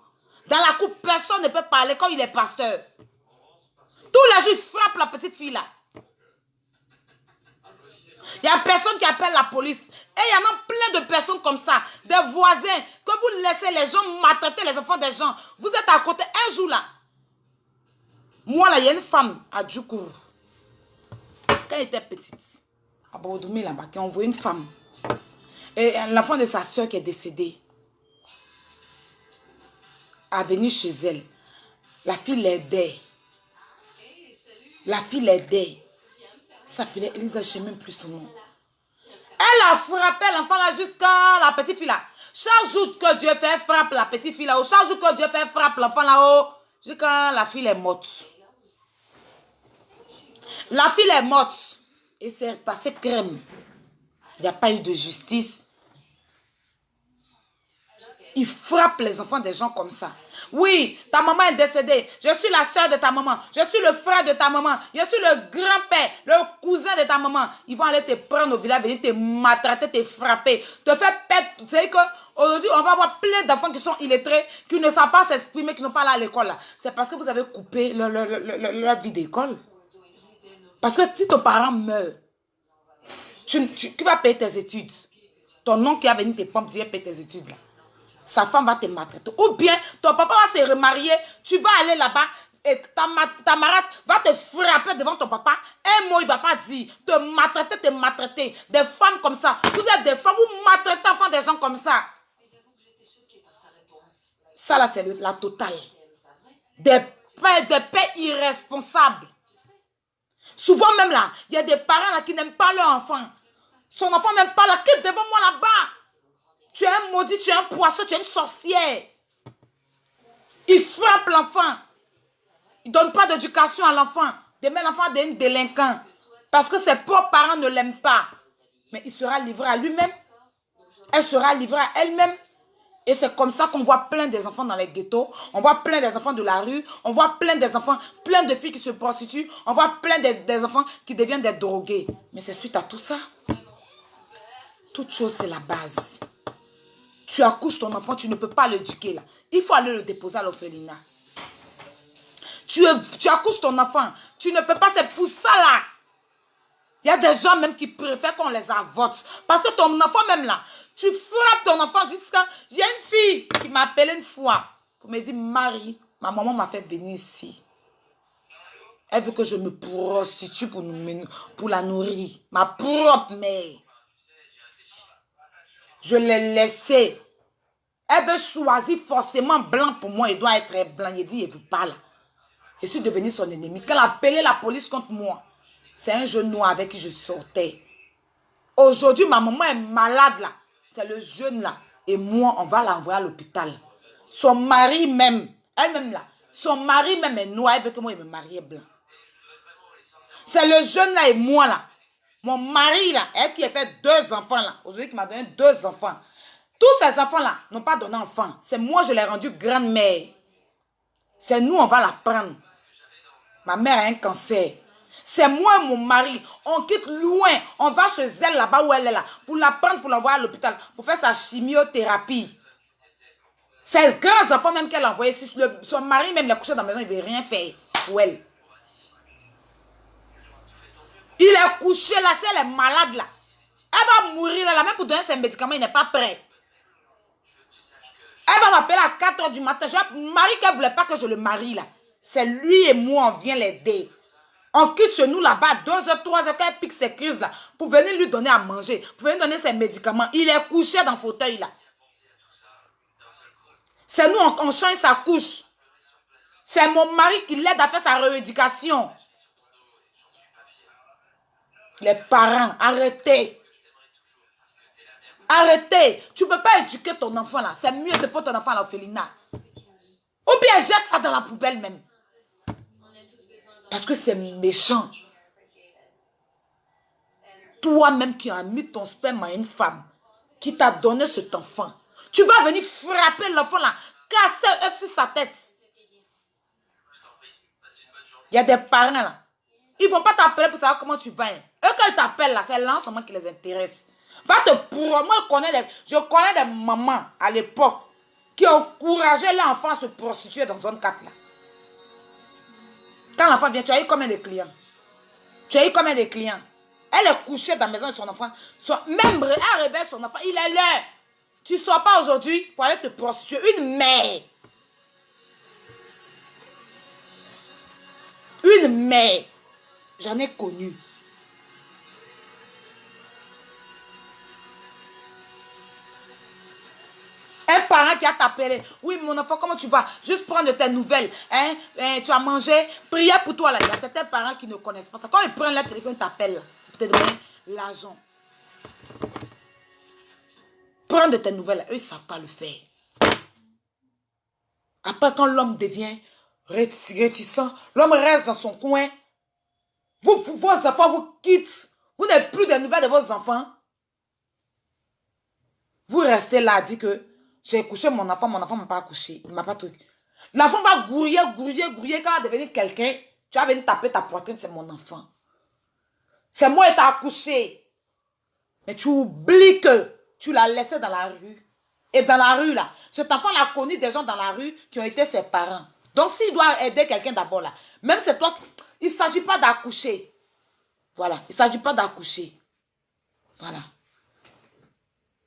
Dans la cour, personne ne peut parler quand il est pasteur. Tous les jours, il frappe la petite fille là. Il n'y a personne qui appelle la police. Et il y en a plein de personnes comme ça. Des voisins. Que vous laissez les gens maltraiter les enfants des gens. Vous êtes à côté un jour là. Moi là, il y a une femme à Djoukourou. Quand elle était petite. À Bordoumi là-bas. Qui a envoyé une femme. Et l'enfant de sa soeur qui est décédée. A venu chez elle. La fille l'aidait. La fille l'aidait. Elle s'appelait Elisa, je ne sais même plus son nom. Elle a frappé l'enfant là jusqu'à la petite fille là. Chaque jour que Dieu fait frappe la petite fille là-haut. Chaque jour que Dieu fait frappe l'enfant là-haut. Jusqu'à la fille est morte. La fille est morte. Et c'est passé crème. Il n'y a pas eu de justice. Ils frappent les enfants des gens comme ça. Oui, ta maman est décédée. Je suis la soeur de ta maman. Je suis le frère de ta maman. Je suis le grand-père, le cousin de ta maman. Ils vont aller te prendre au village, venir te maltraiter, te frapper, te faire perdre. Tu sais qu'aujourd'hui, on va avoir plein d'enfants qui sont illettrés, qui ne savent pas s'exprimer, qui n'ont pas là à l'école. C'est parce que vous avez coupé leur vie d'école. Parce que si ton parent meurt, tu vas payer tes études. Ton oncle qui a venu te pomper, tu vas payer tes études là. Sa femme va te maltraiter. Ou bien, ton papa va se remarier, tu vas aller là-bas et ta marade va te frapper devant ton papa. Un mot, il ne va pas dire. Te maltraiter. Des femmes comme ça. Vous êtes des femmes, vous maltraitez enfants des gens comme ça. Ça là, c'est la totale. Des pères irresponsables. Souvent même là, il y a des parents là qui n'aiment pas leur enfant. Son enfant n'aime pas là, quitte devant moi là-bas. Tu es un maudit, tu es un poisson, tu es une sorcière. Il frappe l'enfant. Il ne donne pas d'éducation à l'enfant. Demain, l'enfant devient délinquant. Parce que ses propres parents ne l'aiment pas. Mais il sera livré à lui-même. Elle sera livrée à elle-même. Et c'est comme ça qu'on voit plein des enfants dans les ghettos. On voit plein des enfants de la rue. On voit plein des enfants, plein de filles qui se prostituent. On voit plein des enfants qui deviennent des drogués. Mais c'est suite à tout ça. Toute chose, c'est la base. Tu accouches ton enfant, tu ne peux pas l'éduquer là. Il faut aller le déposer à l'orphelinat. Tu accouches ton enfant, tu ne peux pas, c'est pour ça là. Il y a des gens même qui préfèrent qu'on les avorte. Parce que ton enfant même là, tu frappes ton enfant jusqu'à... J'ai une fille qui m'a appelé une fois pour me dire, Marie, ma maman m'a fait venir ici. Elle veut que je me prostitue pour la nourrir. Ma propre mère. Je l'ai laissé. Elle veut choisir forcément blanc pour moi. Il doit être blanc. Il dit, il ne veut pas là. Je suis devenue son ennemi. Quand elle a appelé la police contre moi, c'est un jeune noir avec qui je sortais. Aujourd'hui, ma maman est malade là. C'est le jeune là. Et moi, on va l'envoyer à l'hôpital. Son mari même, elle-même là, son mari même est noir. Elle veut que moi, il me marie blanc. C'est le jeune là et moi là. Mon mari là, elle qui a fait 2 enfants là. Aujourd'hui, qui m'a donné 2 enfants. Tous ces enfants là n'ont pas donné enfant. C'est moi, je l'ai rendue grand-mère. C'est nous, on va la prendre. Ma mère a un cancer. C'est moi et mon mari. On quitte loin. On va chez elle là-bas où elle est là. Pour la prendre, pour l'envoyer à l'hôpital. Pour faire sa chimiothérapie. Ces grands enfants même qu'elle a envoyés. Son mari même l'a couché dans la maison. Il ne veut rien faire pour elle. Il est couché là. Si elle est malade là. Elle va mourir là. Même pour donner ses médicaments, il n'est pas prêt. Elle va m'appeler à 4 h du matin. Marie qui ne voulait pas que je le marie là. C'est lui et moi, on vient l'aider. On quitte chez nous là-bas 2 h, 3 h, quand elle pique ses crises là, pour venir lui donner à manger, pour venir donner ses médicaments. Il est couché dans le fauteuil là. C'est nous, on change sa couche. C'est mon mari qui l'aide à faire sa rééducation. Les parents, arrêtez. Arrêtez. Tu ne peux pas éduquer ton enfant là. C'est mieux de pour ton enfant à l'orphelinat. Ou bien jette ça dans la poubelle même. Parce que c'est méchant. Toi-même qui as mis ton sperme à une femme, qui t'a donné cet enfant, tu vas venir frapper l'enfant là, casser un œuf sur sa tête. Il y a des parents là. Ils ne vont pas t'appeler pour savoir comment tu vas. Eux, quand ils t'appellent là, c'est l'enseignement qui les intéresse. Va te pour moi, je connais des mamans à l'époque qui encourageaient l'enfant à se prostituer dans zone 4 là. Quand l'enfant vient, tu as eu combien de clients? Tu as eu combien de clients? Elle est couchée dans la maison de son enfant. Même elle réveille son enfant. Il est là. Tu ne sors pas aujourd'hui pour aller te prostituer. Une mère. Une mère. J'en ai connu. Un parent qui a t'appelé. Oui, mon enfant, comment tu vas? Juste prendre tes nouvelles. Hein? Tu as mangé? Prière pour toi. Là. Il y a certains parents qui ne connaissent pas ça. Quand ils prennent leur téléphone, ils t'appellent. Pour te donner l'argent. Prendre tes nouvelles. Eux, ils ne savent pas le faire. Après, quand l'homme devient réticent, l'homme reste dans son coin. Vos enfants vous quittent. Vous n'avez plus de nouvelles de vos enfants. Vous restez là, dit que j'ai couché mon enfant ne m'a pas accouché. Il ne m'a pas truc. L'enfant va grouiller. Quand il va devenir quelqu'un, tu vas venir taper ta poitrine, c'est mon enfant. C'est moi qui t'ai accouché. Mais tu oublies que tu l'as laissé dans la rue. Et dans la rue, là, cet enfant a connu des gens dans la rue qui ont été ses parents. Donc, s'il doit aider quelqu'un d'abord, là, même c'est toi, il ne s'agit pas d'accoucher. Voilà, il ne s'agit pas d'accoucher. Voilà.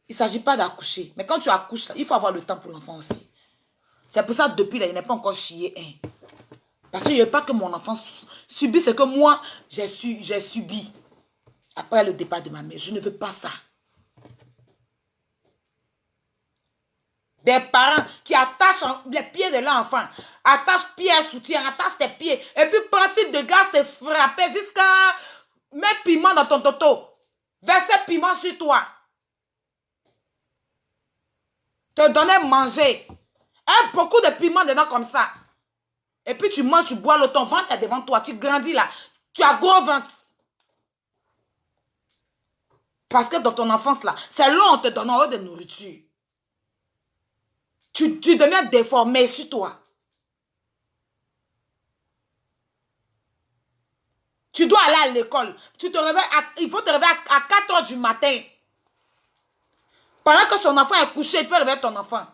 Il ne s'agit pas d'accoucher. Mais quand tu accouches, là, il faut avoir le temps pour l'enfant aussi. C'est pour ça que depuis, là, il n'est pas encore chié. Hein. Parce qu'il ne veut pas que mon enfant subisse ce que moi, j'ai subi. Après le départ de ma mère. Je ne veux pas ça. Des parents qui attachent les pieds de l'enfant. Attachent pieds à soutien, attachent tes pieds. Et puis profitent de gaz te frapper jusqu'à mettre piment dans ton toto. Verser piment sur toi. Te donner manger. Et beaucoup de piment dedans comme ça. Et puis tu manges, tu bois ton ventre est devant toi. Tu grandis là. Tu as gros ventre. Parce que dans ton enfance là, c'est là on te donne de nourriture. Tu deviens déformé sur toi. Tu dois aller à l'école. Il faut te réveiller à 4 h du matin. Pendant que son enfant est couché, il peut réveiller ton enfant.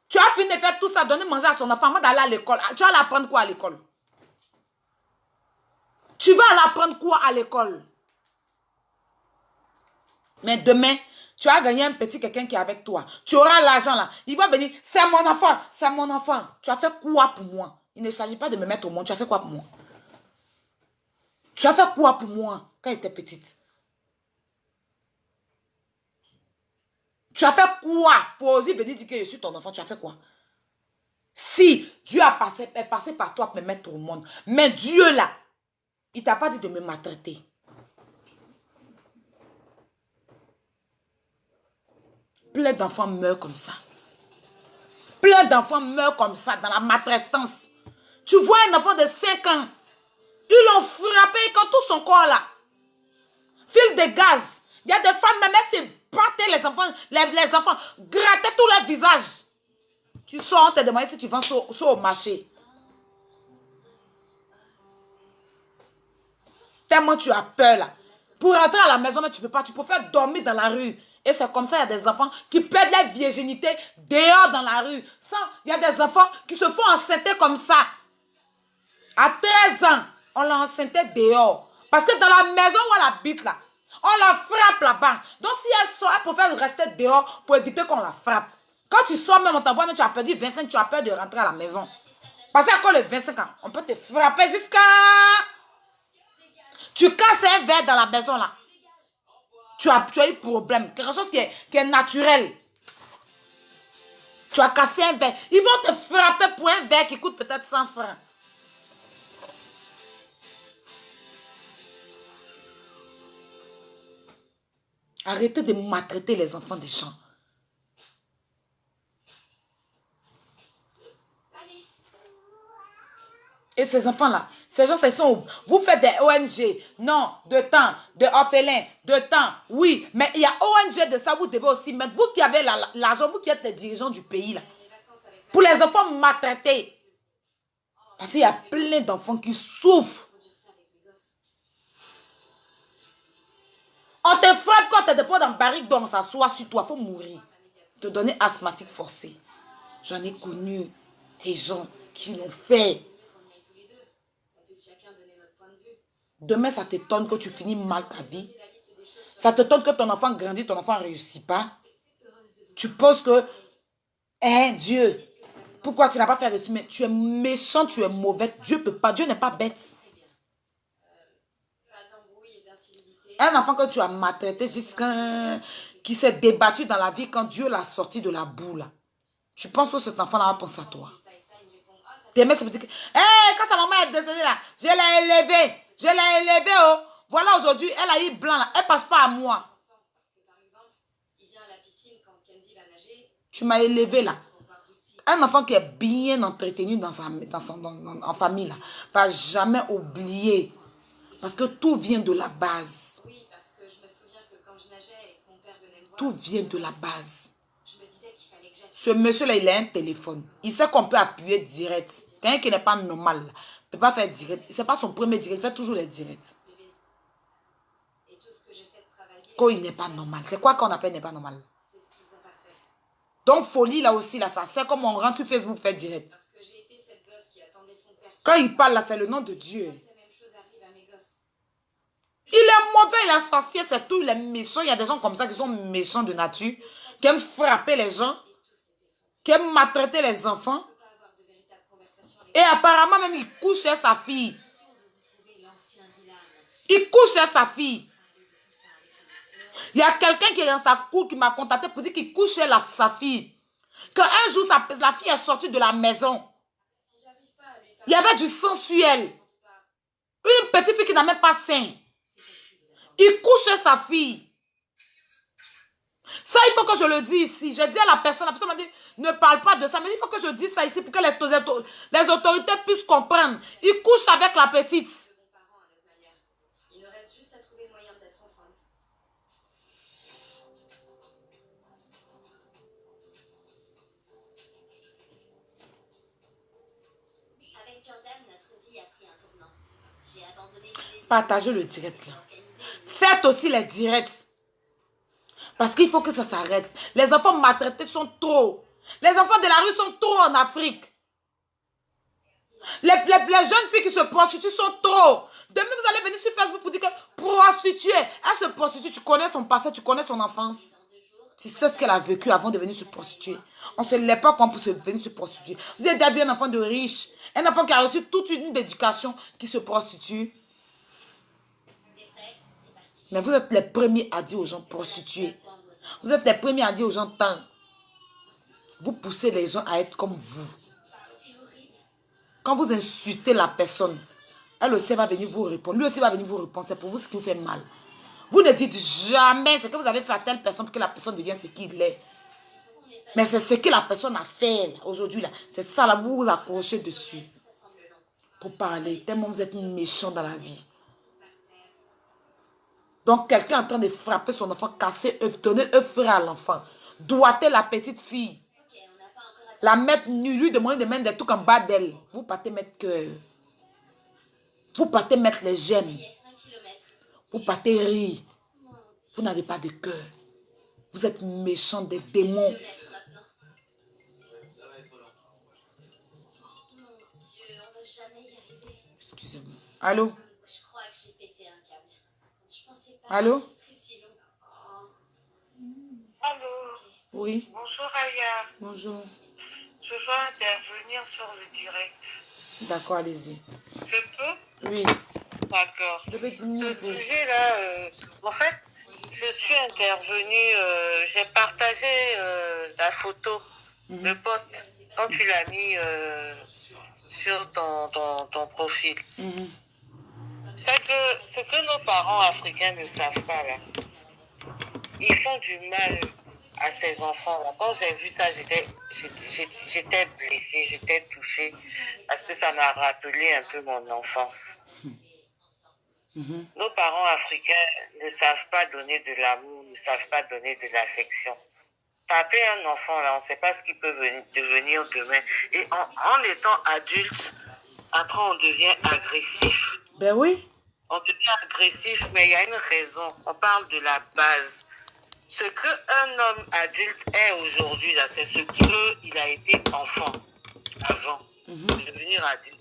Tu as fini de faire tout ça, donner manger à son enfant avant d'aller à l'école. Tu vas l'apprendre quoi à l'école? Tu vas l'apprendre quoi à l'école? Mais demain, tu as gagné un petit quelqu'un qui est avec toi. Tu auras l'argent là. Il va venir, c'est mon enfant, c'est mon enfant. Tu as fait quoi pour moi? Il ne s'agit pas de me mettre au monde. Tu as fait quoi pour moi? Tu as fait quoi pour moi quand j'étais petite? Tu as fait quoi pour oser venir dire que je suis ton enfant? Tu as fait quoi? Si Dieu est passé par toi pour me mettre au monde, mais Dieu là, il t'a pas dit de me maltraiter. Plein d'enfants meurent comme ça. Plein d'enfants meurent comme ça dans la maltraitance. Tu vois un enfant de 5 ans, ils l'ont frappé quand tout son corps là. Fil de gaz. Il y a des femmes même elles se battaient les enfants, grattaient tout leur visage. Tu sors, on te demande si tu vends ça au marché. Tellement tu as peur là. Pour rentrer à la maison, mais tu ne peux pas. Tu préfères dormir dans la rue. Et c'est comme ça, il y a des enfants qui perdent leur virginité dehors dans la rue. Il y a des enfants qui se font enceinter comme ça. À 13 ans, on l'a enceinté dehors. Parce que dans la maison où elle habite là, on la frappe là-bas. Donc si elle sort, elle préfère rester dehors pour éviter qu'on la frappe. Quand tu sors même, on t'envoie, mais tu as perdu 25, tu as peur de rentrer à la maison. Parce qu'à les 25 ans, on peut te frapper jusqu'à... Tu casses un verre dans la maison là. Tu as eu problème. Quelque chose qui est naturel. Tu as cassé un verre. Ils vont te frapper pour un verre qui coûte peut-être 100 francs. Arrêtez de maltraiter les enfants des gens. Et ces enfants-là, ces gens, vous faites des ONG, non, de temps, de orphelins, de temps, oui, mais il y a ONG de ça, vous devez aussi mettre, vous qui avez l'argent, vous qui êtes les dirigeants du pays, là, pour les enfants maltraités. Parce qu'il y a plein d'enfants qui souffrent. On te frappe quand tu te déposes dans le barrique, donc ça s'assoit sur toi, il faut mourir. Te donner asthmatique forcé. J'en ai connu des gens qui l'ont fait. Demain, ça t'étonne que tu finis mal ta vie. Ça t'étonne que ton enfant grandit, ton enfant ne réussit pas. Tu penses que, Dieu, pourquoi tu n'as pas fait réussir? Mais tu es méchant, tu es mauvais. Dieu peut pas, Dieu n'est pas bête. Un enfant que tu as maltraité jusqu'à qui s'est débattu dans la vie quand Dieu l'a sorti de la boue là. Tu penses que cet enfant-là va penser à toi? Demain, ça veut dire que, quand sa maman est décédée là, je l'ai élevée. Je l'ai élevée, oh. Voilà, aujourd'hui, elle a eu blanc là. Elle passe pas à moi. Tu m'as élevé là. Un enfant qui est bien entretenu en famille là, va jamais oublier Parce que tout vient de la base. Oui, parce que je me souviens que quand je nageais et que mon père venait me voir, Tout vient de la base. je me disais qu'il fallait que j'assiste Ce monsieur-là, il a un téléphone. Il sait qu'on peut appuyer direct. Quelqu'un qui n'est pas normal, ne peut pas faire direct. Ce n'est pas son premier direct, il fait toujours les directs. bébé. Et tout ce que j'essaie de travailler, Quand il n'est pas normal. C'est quoi qu'on appelle n'est pas normal? c'est ce qu'ils ont pas fait. Donc, folie, là aussi, là, ça c'est comme on rentre sur Facebook, fait direct. Parce que j'ai été cette gosse qui attendait son père. Quand il parle, là, c'est le nom de Dieu. La même chose arrive à mes gosses. Il est mauvais, il est sorcier, c'est tout, il est méchant. Il y a des gens comme ça qui sont méchants de nature, qui aiment frapper les gens, qui aiment maltraiter les enfants. Pas avoir de véritables conversations avec Et apparemment, même, il couche chez sa fille. retrouver l'ancien Dylan. Il couche chez sa fille. Il y a quelqu'un qui est dans sa cour qui m'a contacté pour dire qu'il couche chez sa fille. Qu'un jour, la fille est sortie de la maison. Si j'arrive pas à lui Il y avait du sang sur elle. Une petite fille qui n'a même pas sein. Il couche chez sa fille. Ça, il faut que je le dise ici. J'ai dit à la personne m'a dit, ne parle pas de ça. Mais il faut que je dise ça ici pour que les autorités puissent comprendre. Il couche avec la petite. de bons parents à notre manière. Il nous reste juste à trouver le moyen d'être ensemble. Avec Jordan, notre vie a pris un tournant. J'ai abandonné l'idée de Partagez le direct là. organiser Faites aussi les directs. Parce qu'il faut que ça s'arrête. Les enfants maltraités sont trop. Les enfants de la rue sont trop en Afrique. Les jeunes filles qui se prostituent sont trop. Demain, vous allez venir sur Facebook pour dire que prostituée. Elle se prostitue. Tu connais son passé, tu connais son enfance. Tu sais ce qu'elle a vécu avant de venir se prostituer. On ne se lève pas pour venir se prostituer. Vous avez déjà vu un enfant de riche, un enfant qui a reçu toute une éducation qui se prostitue. Mais vous êtes les premiers à dire aux gens prostitués. Vous êtes les premiers à dire aux gens tant. Vous poussez les gens à être comme vous. Quand vous insultez la personne, elle aussi va venir vous répondre. Lui aussi va venir vous répondre. C'est pour vous ce qui vous fait mal. Vous ne dites jamais ce que vous avez fait à telle personne pour que la personne devienne ce qu'il est. Mais c'est ce que la personne a fait aujourd'hui. C'est ça, là, vous vous accrochez dessus. Pour parler. Tellement vous êtes méchant dans la vie. Donc, quelqu'un est en train de frapper son enfant, casser œuf, donner œuf frais à l'enfant. Doiter la petite fille. La mettre nue, lui demander de mettre des trucs en bas d'elle. Vous partez mettre que... Vous partez mettre les gemmes. Vous partez rire. Vous n'avez pas de cœur. Vous êtes méchants des démons. Excusez-moi. Allô? Je crois que j'ai pété un câble. Je pensais pas Allô? que ce serait si long. Allô, Oui. bonjour Aya. Bonjour. Je veux intervenir sur le direct. D'accord, allez-y. Je peux? Oui. D'accord. Je vais Ce diminuer. sujet-là, en fait, je suis intervenue, j'ai partagé la photo, le post, quand tu l'as mis sur ton profil. C'est que ce que nos parents africains ne savent pas, là, ils font du mal à ces enfants-là. Quand j'ai vu ça, j'étais blessée, j'étais touchée, parce que ça m'a rappelé un peu mon enfance. Nos parents africains ne savent pas donner de l'amour, ne savent pas donner de l'affection. Taper un enfant, là, on ne sait pas ce qu'il peut devenir demain. Et en étant adulte, après on devient agressif. Ben oui. On devient agressif, mais il y a une raison. On parle de la base. Ce qu'un homme adulte est aujourd'hui, là, c'est ce qu'il a été enfant avant de devenir adulte.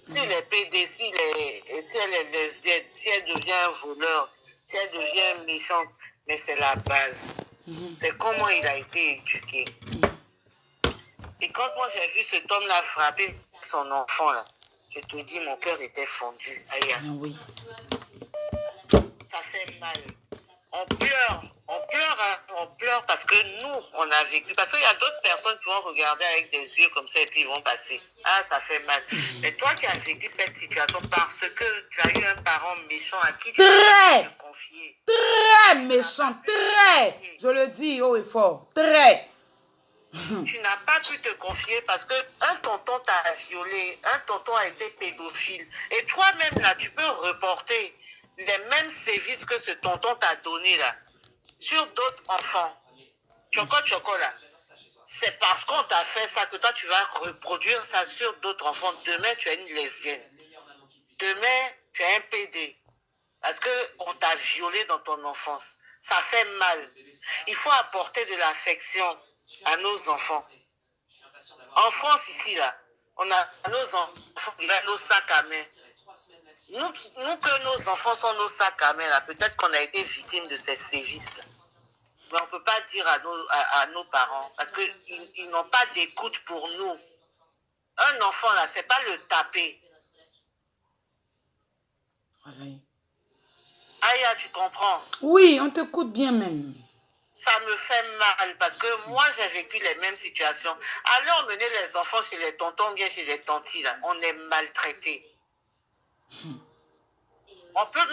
S'il est PD, si elle est lesbienne, si elle devient un voleur, si elle devient méchante, mais c'est la base. C'est comment il a été éduqué. Et quand moi j'ai vu cet homme-là frapper son enfant, là, je te dis, mon cœur était fondu. Aïe. Ah oui. Ça fait mal. On pleure parce que nous, on a vécu. Parce qu'il y a d'autres personnes qui vont regarder avec des yeux comme ça et puis ils vont passer. Ah, ça fait mal. Mais toi qui as vécu cette situation parce que tu as eu un parent méchant à qui tu as te confier. Très méchant, très. Je le dis haut et fort. Très. tu n'as pas pu te confier parce qu'un tonton t'a violé, un tonton a été pédophile. Et toi-même, là, tu peux reporter les mêmes sévices que ce tonton t'a donné, là, sur d'autres enfants. Choco, là. C'est parce qu'on t'a fait ça que toi, tu vas reproduire ça sur d'autres enfants. Demain, tu es une lesbienne. Demain, tu es un PD. Parce qu'on t'a violé dans ton enfance. Ça fait mal. Il faut apporter de l'affection à nos enfants. En France, ici, là, on a nos enfants qui ont nos sacs à main. Nous que nos enfants sont nos sacs à main, là, peut-être qu'on a été victime de ces sévices. Mais on ne peut pas dire à nos parents, parce qu'ils n'ont pas d'écoute pour nous. Un enfant, là, c'est pas le taper. Voilà. Aya, tu comprends? Oui, on t'écoute bien même. Ça me fait mal parce que moi, j'ai vécu les mêmes situations. Allez emmener les enfants chez les tontons, bien chez les tantis, là. On est maltraités. On peut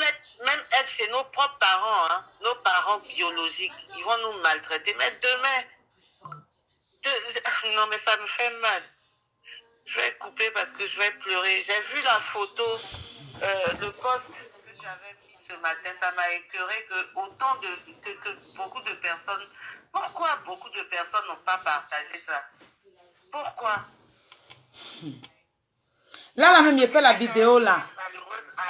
même être chez nos propres parents, hein, nos parents biologiques. Ils vont nous maltraiter. Mais demain, non, mais ça me fait mal. Je vais couper parce que je vais pleurer. J'ai vu la photo, le post que tu avais mis ce matin. Ça m'a écœuré que beaucoup de personnes... Pourquoi beaucoup de personnes n'ont pas partagé ça? Pourquoi? Là, même, il fait la vidéo, là.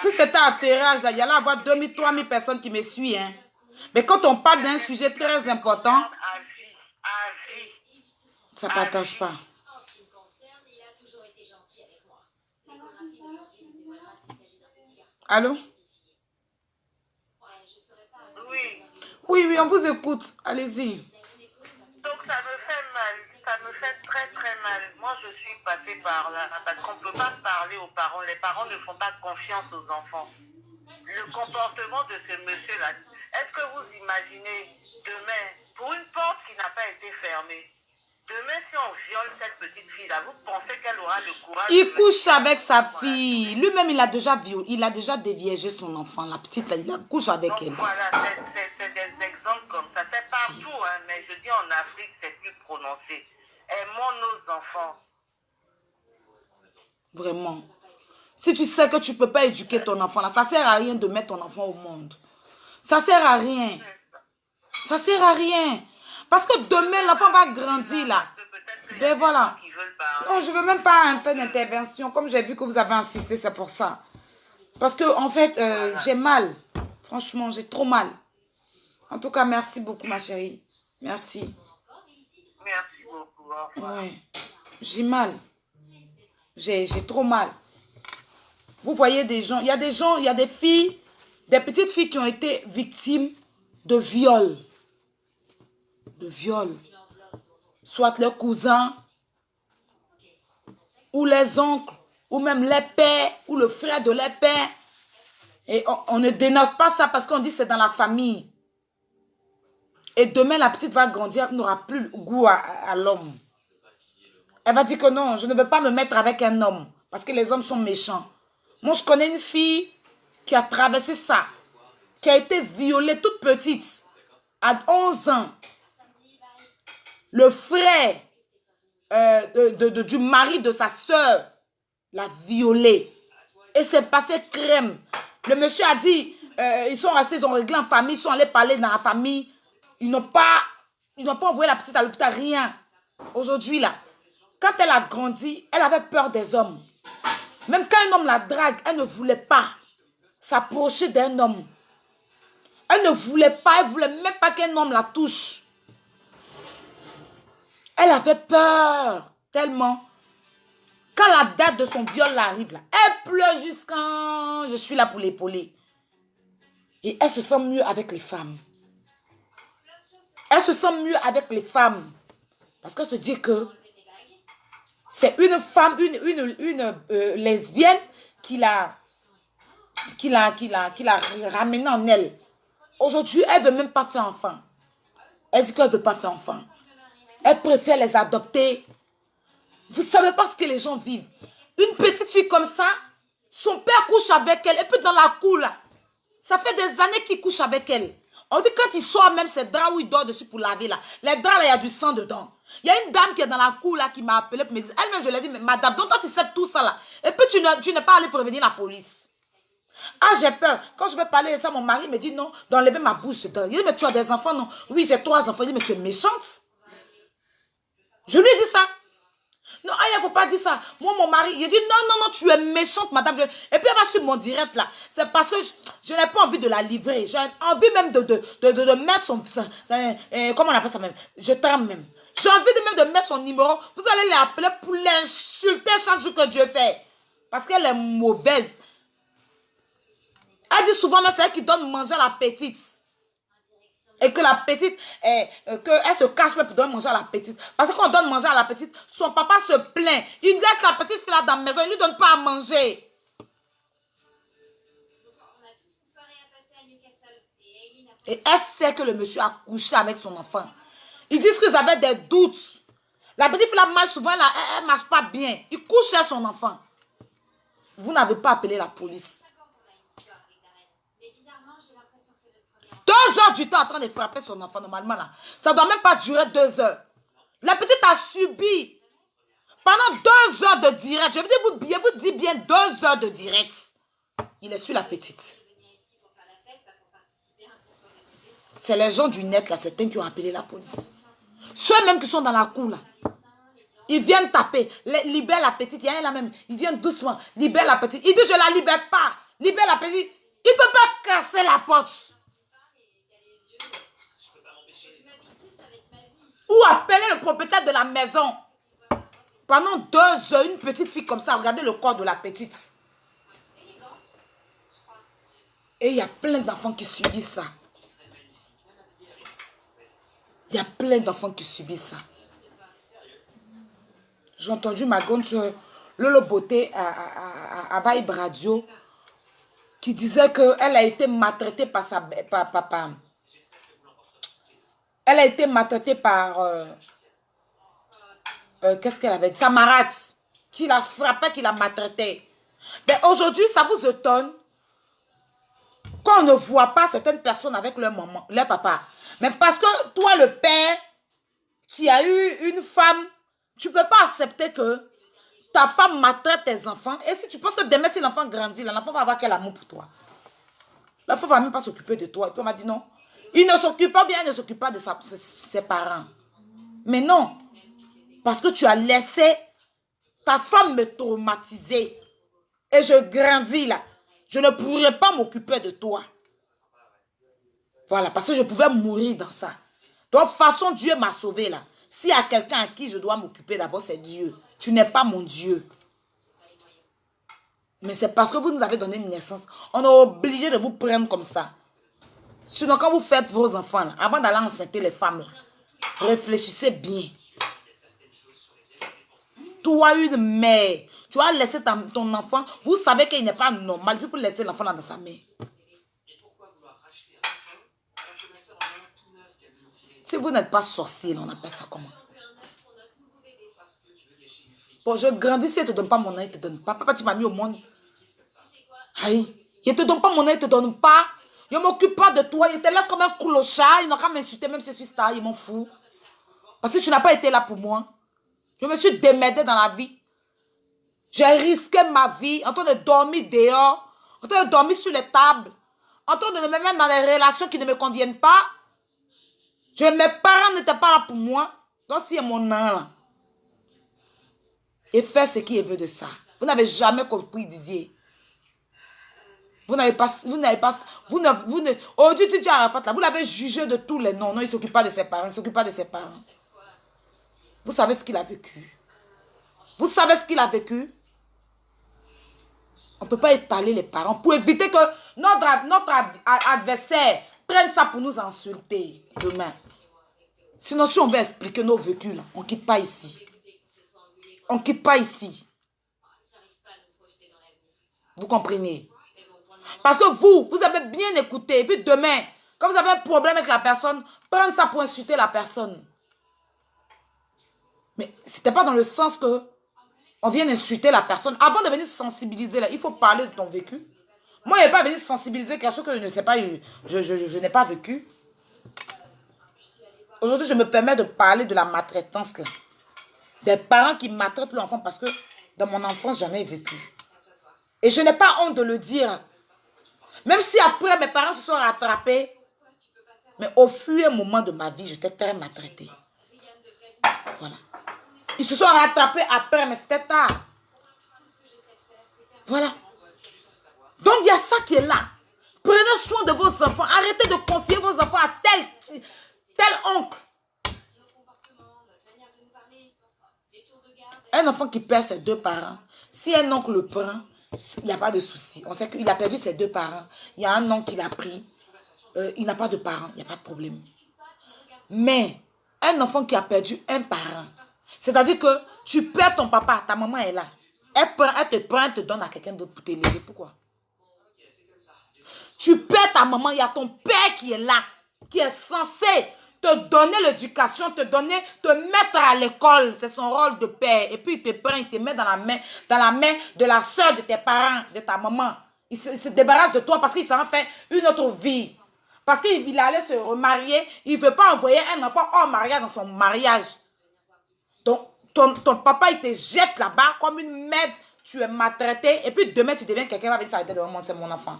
Si c'était à Ferrage, là, il y allait avoir 2000, 3000 personnes qui me suivent. Hein. Mais quand on parle d'un sujet très important, ça ne partage pas. En ce qui me concerne, il a toujours été gentil avec moi. L'échographie d'aujourd'hui nous dévoilera qu'il s'agit d'un petit garçon. Allô? Ouais, je saurais pas. Oui, oui, on vous écoute. Allez-y. Donc ça me fait mal, ça me fait très très mal. Moi je suis passée par là parce qu'on ne peut pas parler aux parents. Les parents ne font pas confiance aux enfants. Le comportement de ce monsieur-là, est-ce que vous imaginez demain, pour une porte qui n'a pas été fermée, demain si on viole cette petite fille-là, vous pensez qu'elle aura le courage? Il couche avec sa fille. Lui-même, il a déjà déviégé son enfant. La petite, là, il couche avec Donc, elle. voilà, c'est des exemples comme ça. C'est partout, hein, mais je dis en Afrique, c'est plus prononcé. Aimons nos enfants. Vraiment. Si tu sais que tu ne peux pas éduquer ton enfant, là, ça ne sert à rien de mettre ton enfant au monde. Ça ne sert à rien. Ça ne sert à rien. Parce que demain, l'enfant va grandir, là. Ben voilà. Non, je ne veux même pas faire d'intervention. Comme j'ai vu que vous avez insisté, c'est pour ça. Parce que, en fait, j'ai mal. Franchement, j'ai trop mal. En tout cas, merci beaucoup, ma chérie. Merci. Merci beaucoup. Au revoir. Ouais. J'ai mal. J'ai trop mal. Vous voyez des gens, il y a des filles, des petites filles qui ont été victimes de viol. De viol. Soit leurs cousins, ou les oncles, ou même les pères, ou le frère de les pères. Et on ne dénonce pas ça parce qu'on dit que c'est dans la famille. Et demain, la petite va grandir, elle n'aura plus goût à l'homme. Elle va dire que non, je ne veux pas me mettre avec un homme parce que les hommes sont méchants. Moi, je connais une fille qui a traversé ça, qui a été violée toute petite, à 11 ans. Le frère du mari de sa soeur l'a violée. Et c'est passé crème. Le monsieur a dit, ils sont restés, ils ont réglé en famille, ils sont allés parler dans la famille. Ils n'ont pas envoyé la petite à l'hôpital, rien. Aujourd'hui, là, quand elle a grandi, elle avait peur des hommes. Même quand un homme la drague, elle ne voulait pas s'approcher d'un homme. Elle ne voulait pas, elle ne voulait même pas qu'un homme la touche. Elle avait peur tellement. Quand la date de son viol arrive, là, elle pleure jusqu'à... Je suis là pour l'épauler. Et elle se sent mieux avec les femmes. Elle se sent mieux avec les femmes. Parce qu'elle se dit que c'est une femme, une lesbienne qui l'a ramenée en elle. Aujourd'hui, elle ne veut même pas faire enfant. Elle dit qu'elle ne veut pas faire enfant. Elle préfère les adopter. Vous ne savez pas ce que les gens vivent. Une petite fille comme ça, son père couche avec elle. Et puis dans la cour, là, ça fait des années qu'il couche avec elle. On dit quand il sort même ces draps où il dort dessus pour laver là. Les draps là, il y a du sang dedans. Il y a une dame qui est dans la cour là qui m'a appelé pour me dire, elle-même je lui ai dit, mais madame, donc toi tu sais tout ça là. Et puis tu n'es pas allé prévenir la police. Ah, j'ai peur. Quand je vais parler de ça, mon mari me dit non, d'enlever ma bouche dedans. Il dit, mais tu as des enfants? Non. Oui, j'ai 3 enfants. Il dit, mais tu es méchante. Je lui ai dit ça. Non, il ne faut pas dire ça. Moi, mon mari, il dit non, tu es méchante, madame. Et puis, elle va sur mon direct là. C'est parce que je n'ai pas envie de la livrer. J'ai envie même de mettre son. Comment on appelle ça même? Je tremble même. J'ai envie de même de mettre son numéro. Vous allez l'appeler pour l'insulter chaque jour que Dieu fait. Parce qu'elle est mauvaise. Elle dit souvent, mais c'est elle qui donne manger à la petite. Et que la petite, qu'elle se cache même pour donner manger à la petite. Parce que quand on donne manger à la petite, son papa se plaint. Il laisse la petite fille là dans la maison, il ne lui donne pas à manger. Et elle sait que le monsieur a couché avec son enfant. Ils disent qu'ils avaient des doutes. La petite fille là marche souvent, elle ne marche pas bien. Il couche chez son enfant. Vous n'avez pas appelé la police. 2 heures du temps en train de frapper son enfant, normalement là. Ça ne doit même pas durer 2 heures. La petite a subi pendant 2 heures de direct. Je vous dis bien 2 heures de direct. Il est sur la petite. C'est les gens du net là, certains qui ont appelé la police. Ceux même qui sont dans la cour là. Ils viennent taper. Libère la petite. Il y a un là même. Ils viennent doucement. Libère la petite. Il dit je ne la libère pas. Libère la petite. Il ne peut pas casser la porte. Ou appeler le propriétaire de la maison. Pendant 2 heures, une petite fille comme ça, regardez le corps de la petite. Et il y a plein d'enfants qui subissent ça. Il y a plein d'enfants qui subissent ça. J'ai entendu ma grande soeur, Lolo Beauté à Vibe Radio, qui disait qu'elle a été maltraitée par sa papa. Elle a été maltraitée par... qu'est-ce qu'elle avait dit? Sa marade, qui la frappait, qui la maltraitait. Mais aujourd'hui, ça vous étonne qu'on ne voit pas certaines personnes avec leur maman, leur papa. Mais parce que toi, le père, qui a eu une femme, tu ne peux pas accepter que ta femme maltraite tes enfants. Et si tu penses que demain, si l'enfant grandit, l'enfant va avoir quel amour pour toi? L'enfant ne va même pas s'occuper de toi. Et puis on m'a dit non. Il ne s'occupe pas bien, il ne s'occupe pas de ses parents. Mais non. Parce que tu as laissé ta femme me traumatiser. Et je grandis là. Je ne pourrais pas m'occuper de toi. Voilà, parce que je pouvais mourir dans ça. Donc, façon Dieu m'a sauvé là. S'il y a quelqu'un à qui je dois m'occuper d'abord, c'est Dieu. Tu n'es pas mon Dieu. Mais c'est parce que vous nous avez donné une naissance. On est obligé de vous prendre comme ça. Sinon, quand vous faites vos enfants, là, avant d'aller enceinter les femmes, là, réfléchissez bien. Toi, une mère, tu as laissé ton enfant, vous savez qu'il n'est pas normal, puis vous laissez l'enfant dans sa mère. Si vous n'êtes pas sorcier, on appelle ça comment? Bon, je grandis, si elle ne te donne pas mon nom, il ne te donne pas. Papa, tu m'as mis au monde. Aïe, il ne te donne pas mon nom, il ne te donne pas. Je ne m'occupe pas de toi, il te laisse comme un clochard. Il n'a qu'à m'insulter, même si je suis star, il m'en fout. Parce que tu n'as pas été là pour moi. Je me suis démerdée dans la vie. J'ai risqué ma vie en train de dormir dehors, en train de dormir sur les tables, en train de me mettre dans des relations qui ne me conviennent pas. Mes parents n'étaient pas là pour moi. Donc, si mon nom là. Et faire ce qu'il veut de ça. Vous n'avez jamais compris, Didier. Vous n'avez pas, aujourd'hui, tu dis à Arafat, là, vous l'avez jugé de tous les noms. Non, il ne s'occupe pas de ses parents, il ne s'occupe pas de ses parents. Vous savez ce qu'il a vécu. Vous savez ce qu'il a vécu. On ne peut pas étaler les parents pour éviter que notre adversaire prenne ça pour nous insulter demain. Sinon, si on veut expliquer nos vécus, là, on ne quitte pas ici. On ne quitte pas ici. Vous comprenez? Parce que vous avez bien écouté. Et puis demain, quand vous avez un problème avec la personne, prendre ça pour insulter la personne. Mais ce n'était pas dans le sens que on vient insulter la personne. Avant de venir sensibiliser, là, il faut parler de ton vécu. Moi, je n'ai pas venu sensibiliser quelque chose que je ne sais pas, je n'ai pas vécu. Aujourd'hui, je me permets de parler de la maltraitance là. Des parents qui maltraitent l'enfant parce que dans mon enfance, j'en ai vécu. Et je n'ai pas honte de le dire. Même si après, mes parents se sont rattrapés. Mais au fur et à moment de ma vie, j'étais très maltraitée. Voilà. Ils se sont rattrapés après, mais c'était tard. Voilà. Donc, il y a ça qui est là. Prenez soin de vos enfants. Arrêtez de confier vos enfants à tel oncle. Un enfant qui perd ses deux parents, si un oncle le prend, il n'y a pas de souci. On sait qu'il a perdu ses deux parents. Il y a un oncle qui l'a pris. Il n'a pas de parents. Il n'y a pas de problème. Mais un enfant qui a perdu un parent, c'est-à-dire que tu perds ton papa, ta maman est là. Elle te prend, elle te donne à quelqu'un d'autre pour t'élever. Pourquoi? Tu perds ta maman, il y a ton père qui est là, qui est censé te donner l'éducation, te mettre à l'école. C'est son rôle de père. Et puis il te prend, il te met dans la main de la soeur de tes parents, de ta maman. Il se débarrasse de toi parce qu'il s'en fait une autre vie. Parce qu'il allait se remarier, il ne veut pas envoyer un enfant hors mariage dans son mariage. Donc, ton papa, il te jette là-bas comme une merde, tu es maltraité, et puis demain, tu deviens quelqu'un qui va venir s'arrêter devant moi, c'est mon enfant.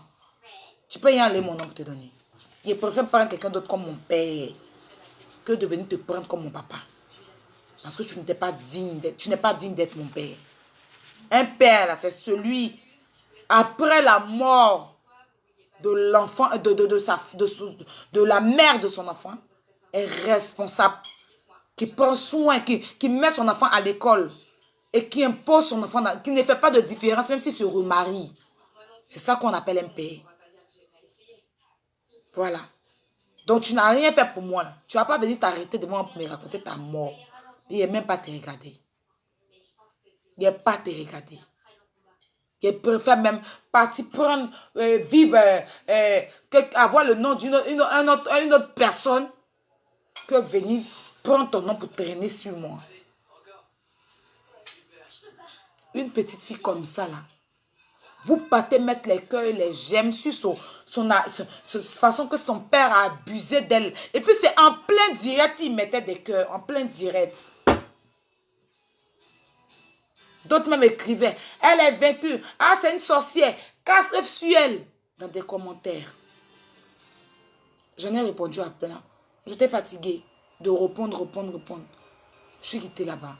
Tu peux y aller, mon nom, pour te donner. Il préfère prendre quelqu'un d'autre comme mon père que de venir te prendre comme mon papa. Parce que tu n'es pas digne d'être mon père. Un père, là, c'est celui, après la mort de l'enfant, de la mère de son enfant, est responsable, qui prend soin, qui met son enfant à l'école et qui impose son enfant, qui ne fait pas de différence même s'il se remarie. C'est ça qu'on appelle un père. Voilà. Donc tu n'as rien fait pour moi là. Tu ne vas pas venir t'arrêter devant moi pour me raconter ta mort. Il n'est même pas te regarder. Il n'est pas te regarder. Il préfère même partir prendre, vivre, avoir le nom d'une autre personne que venir prendre ton nom pour te traîner sur moi. Une petite fille comme ça là. Vous partez mettre les cœurs et les gemmes sur son façon que son père a abusé d'elle. Et puis c'est en plein direct, il mettait des cœurs, en plein direct. D'autres même écrivaient, elle est vaincue. Ah, c'est une sorcière. Casse sur elle. Dans des commentaires. J'en ai répondu à plein. J'étais fatiguée de répondre. Je suis quittée là-bas.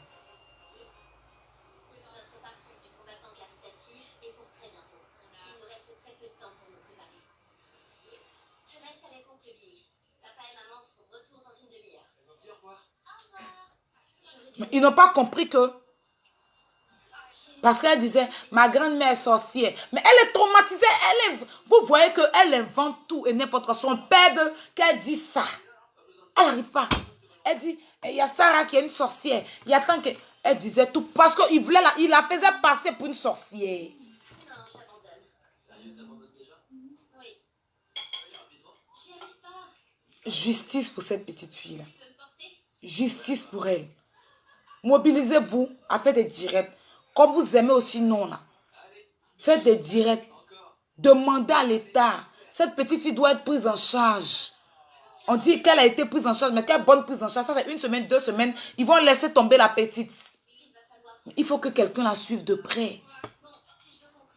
Notre parcours du combattant caritatif est pour très bientôt. Il nous reste très peu de temps pour nous préparer. Je reste avec oncle Billy. Papa et maman seront de retour dans une demi-heure. Au revoir. Mais ils n'ont pas compris que... Parce qu'elle disait, ma grand-mère est sorcière. Mais elle est traumatisée. Vous voyez qu'elle invente tout et n'importe quoi. Son père veut qu'elle dise ça. Elle n'arrive pas. Elle dit, il y a Sarah qui est une sorcière. Il y a tant que... Elle disait tout. Parce qu'il la faisait passer pour une sorcière. Non, j'abandonne. Sérieux, t'abandonnes déjà? Oui. Assez rapidement? J'y arrive pas. Justice pour cette petite fille-là. Tu peux me porter? Justice pour elle. Mobilisez-vous à faire des directs. Comme vous aimez aussi non là. Faites des directs. Demandez à l'État. Cette petite fille doit être prise en charge. On dit qu'elle a été prise en charge. Mais quelle bonne prise en charge. Ça c'est 1 semaine, 2 semaines. Ils vont laisser tomber la petite. Il faut que quelqu'un la suive de près.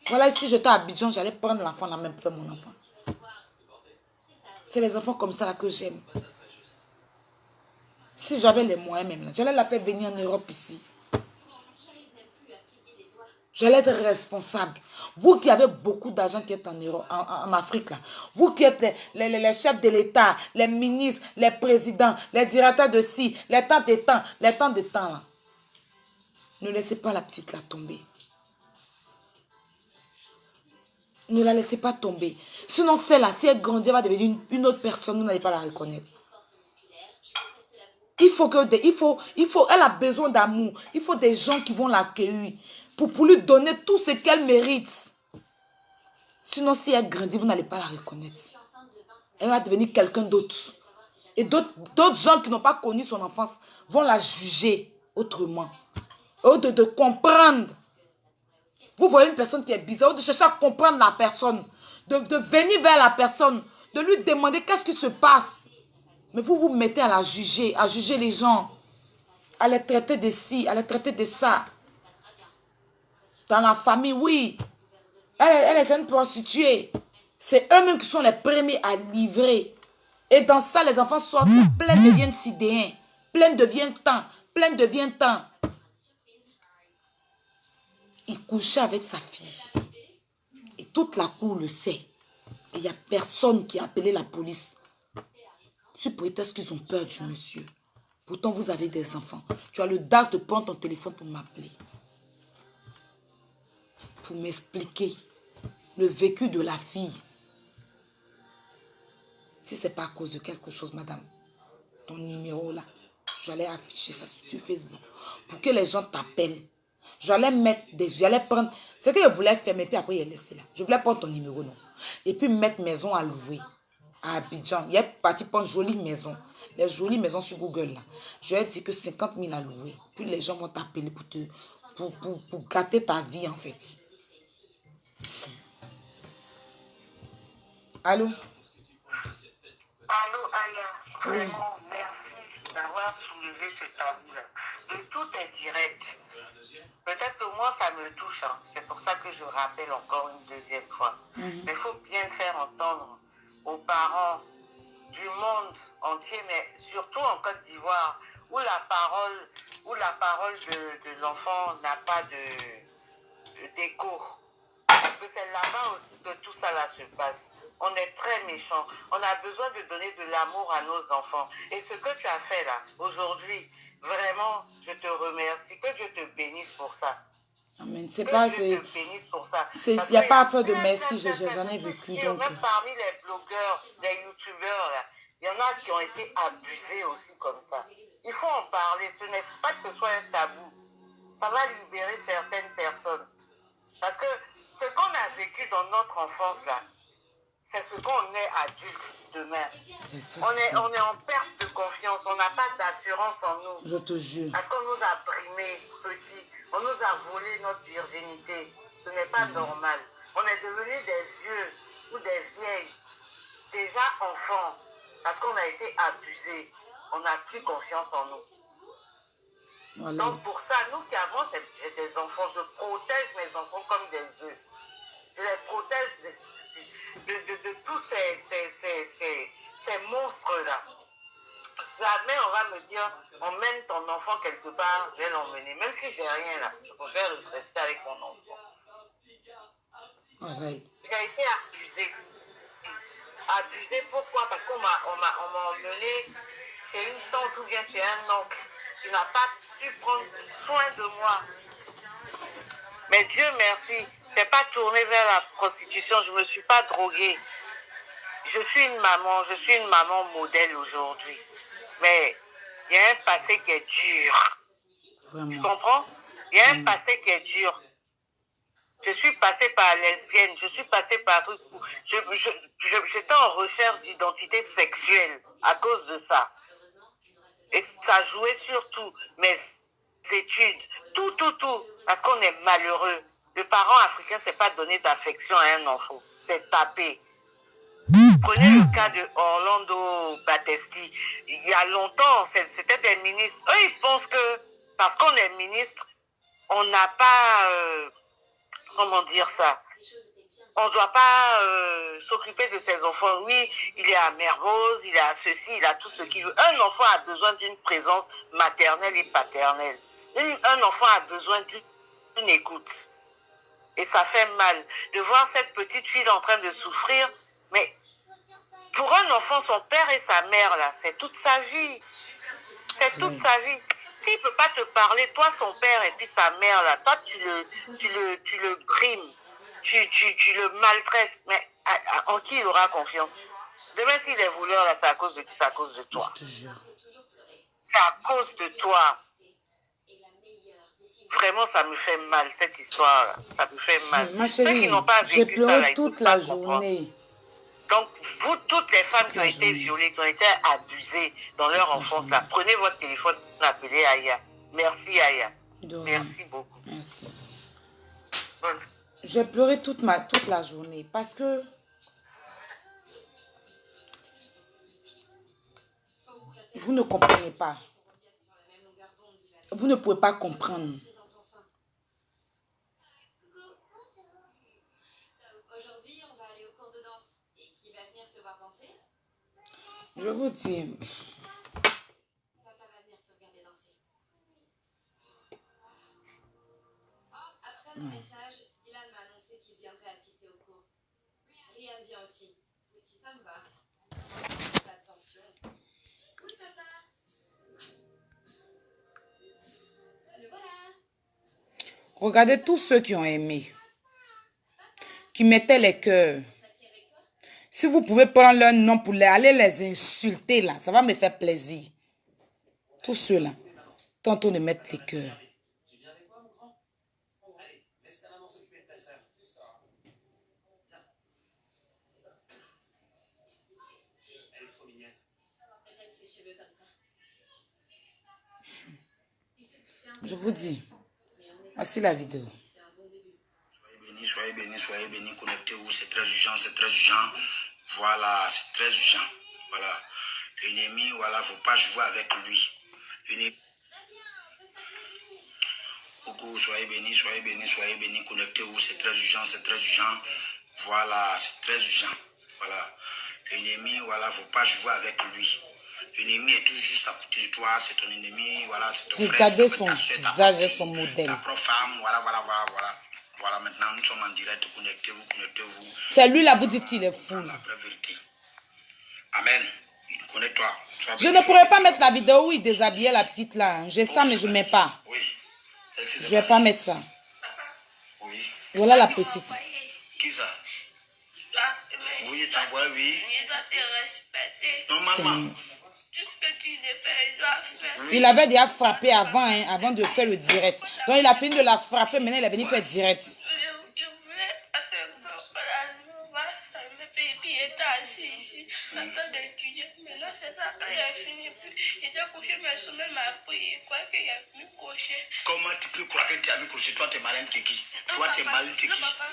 Voilà, si j'étais à Abidjan, j'allais prendre l'enfant là même pour faire mon enfant. C'est les enfants comme ça là que j'aime. Si j'avais les moyens même là, j'allais la faire venir en Europe ici. J'allais être responsable. Vous qui avez beaucoup d'argent qui êtes en Afrique, là. Vous qui êtes les chefs de l'État, les ministres, les présidents, les directeurs de ci, les temps de temps, là. Ne laissez pas la petite là tomber. Ne la laissez pas tomber. Sinon, celle-là, si elle grandit, elle va devenir une autre personne, vous n'allez pas la reconnaître. Elle a besoin d'amour. Il faut des gens qui vont l'accueillir pour lui donner tout ce qu'elle mérite. Sinon, si elle grandit, vous n'allez pas la reconnaître. Elle va devenir quelqu'un d'autre. Et d'autres gens qui n'ont pas connu son enfance vont la juger autrement. De comprendre. Vous voyez une personne qui est bizarre, de chercher à comprendre la personne, de venir vers la personne, de lui demander qu'est-ce qui se passe. Mais vous vous mettez à juger les gens, à les traiter de ci, à les traiter de ça. Dans la famille, oui. Elle est une prostituée. C'est eux-mêmes qui sont les premiers à livrer. Et dans ça, les enfants sortent, plein deviennent sidéens, plein deviennent temps, plein devient temps. Il couchait avec sa fille. Et toute la cour le sait. Et il n'y a personne qui a appelé la police. Sous prétexte qu'ils ont peur du monsieur. Pourtant, vous avez des enfants. Tu as l'audace de prendre ton téléphone pour m'appeler. Pour m'expliquer le vécu de la fille. Si ce n'est pas à cause de quelque chose, madame, ton numéro là, j'allais afficher ça sur Facebook pour que les gens t'appellent. J'allais prendre ce que je voulais faire, mais puis après, il est laissé là. Je voulais prendre ton numéro, non. Et puis mettre maison à louer à Abidjan. Il y a parti pour une jolie maison. Les jolies maisons sur Google là. Je lui ai dit que 50 000 à louer. Puis les gens vont t'appeler pour gâter ta vie en fait. Allô? Allô, Aya, vraiment, merci d'avoir soulevé ce tabou-là. Et tout est direct. Peut-être que moi, ça me touche. Hein. C'est pour ça que je rappelle encore une deuxième fois. Mais il faut bien faire entendre aux parents du monde entier, mais surtout en Côte d'Ivoire, où la parole de l'enfant n'a pas d'écho. Parce que c'est là-bas aussi que tout ça là se passe. On est très méchants. On a besoin de donner de l'amour à nos enfants. Et ce que tu as fait là, aujourd'hui, vraiment, je te remercie. Que Dieu te bénisse pour ça. Amen. C'est Que pas... Dieu te bénisse pour ça. Il n'y a pas à faire de merci, j'ai jamais vécu. Donc... Donc... Même parmi les blogueurs, les youtubeurs, là, il y en a qui ont été abusés aussi comme ça. Il faut en parler. Ce n'est pas que ce soit un tabou. Ça va libérer certaines personnes. Parce que ce qu'on a vécu dans notre enfance, là, c'est ce qu'on est adulte demain. On est en perte de confiance, on n'a pas d'assurance en nous. Je te jure. Parce qu'on nous a brimés petits, on nous a volé notre virginité. Ce n'est pas normal. On est devenus des vieux ou des vieilles, déjà enfants, parce qu'on a été abusés. On n'a plus confiance en nous. Voilà. Donc pour ça, nous qui avons des enfants, je protège mes enfants comme des œufs. Je les protège de tous ces monstres-là. Jamais on va me dire, emmène ton enfant quelque part, je vais l'emmener. Même si j'ai rien là, je préfère rester avec mon enfant. Ouais. J'ai été abusée. Abusée pourquoi? Parce qu'on m'a emmené chez une tante ou bien chez un oncle qui n'a pas su prendre soin de moi. Mais Dieu merci, je n'ai pas tourné vers la prostitution, je ne me suis pas droguée. Je suis une maman modèle aujourd'hui. Mais il y a un passé qui est dur. Vraiment. Tu comprends? Il y a un passé qui est dur. Je suis passée par lesbienne, je suis passée par truc. J'étais en recherche d'identité sexuelle à cause de ça. Et ça jouait surtout mes études, tout. Parce qu'on est malheureux. Le parent africain, c'est pas donner d'affection à un enfant, c'est taper. Prenez le cas de Orlando Battesti. Il y a longtemps, c'était des ministres. Eux, ils pensent que parce qu'on est ministre, on n'a pas, comment dire ça, on ne doit pas s'occuper de ses enfants. Oui, il est à Mermoz, il a ceci, il a tout ce qu'il veut. Un enfant a besoin d'une présence maternelle et paternelle. Un enfant a besoin d'une écoute. Et ça fait mal de voir cette petite fille en train de souffrir. Mais pour un enfant, son père et sa mère, là, c'est toute sa vie. C'est toute sa vie. S'il ne peut pas te parler, toi, son père et puis sa mère, là, toi, tu le brimes. Tu le maltraites. Mais en qui il aura confiance? Demain, s'il est voleur, là, c'est à cause de qui? C'est à cause de toi. C'est à cause de toi. Vraiment, ça me fait mal, cette histoire-là. Ça me fait mal. Ma chérie, ceux qui n'ont pas j'ai vécu ça, pleuré là, toute la journée. Donc, vous, toutes les femmes qui ont été violées, qui ont été abusées dans leur enfance, là, prenez votre téléphone, appelez Aya. Merci, Aya. Merci beaucoup. Merci. J'ai pleuré toute la journée parce que Vous ne comprenez pas. Vous ne pouvez pas comprendre. Aujourd'hui, on va aller au cours de danse. Et qui va venir te voir danser? Je vous dis. Papa va venir te regarder danser. Après le message, Dylan m'a annoncé qu'il viendrait assister au cours. Liane vient aussi. Ça me va. Attention. Oui, papa. Le voilà. Regardez tous ceux qui ont aimé. Qui mettaient les cœurs. Si vous pouvez prendre leur nom pour aller les insulter là, ça va me faire plaisir. Tous ceux-là. Tantôt de mettre les cœurs. Tu viens avec moi, mon grand? Allez, laisse ta maman s'occuper de ta sœur. Viens. Elle est trop mignonne. J'aime ses cheveux comme ça. Je vous dis. Voici la vidéo. Soyez bénis, connectez-vous, c'est très urgent, c'est très urgent. Voilà, c'est très urgent. Voilà. L'ennemi, voilà, faut pas jouer avec lui. Coucou, soyez bénis, connectez-vous, c'est très urgent, c'est très urgent. Voilà, c'est très urgent. Voilà. L'ennemi, voilà, faut pas jouer avec lui. L'ennemi est tout juste à côté de toi, c'est ton ennemi, voilà, c'est ton frère. Regardez son visage et son modèle. Ta propre femme, voilà. Voilà, maintenant nous sommes en direct, connectez-vous. C'est lui là, vous dites qu'il est fou. La vraie vérité. Amen. Connecte-toi. Je ne pourrais pas mettre la vidéo où il déshabillait la petite là. J'ai ça, mais je ne mets pas. Oui. Je ne vais pas mettre ça. Oui. Voilà la petite. Qui ça? Oui, t'as envoyé, oui. Il doit te respecter. Normalement. Tout ce que tu fais, il doit faire. Il avait déjà frappé avant, hein, avant de faire le direct. Donc il a fini de la frapper, maintenant il est venu faire direct. Il voulait pas que on va fermer, puis il était assis ici, en train d'étudier. Maintenant, c'est ça, quand il a fini, puis il s'est couché, mais sommeil m'a pris. Il croit qu'il a pu coucher. Comment tu peux croire que tu as mis coucher? Toi, tu es malin, t'es qui? Toi, tu es malin, t'es qui? Papa.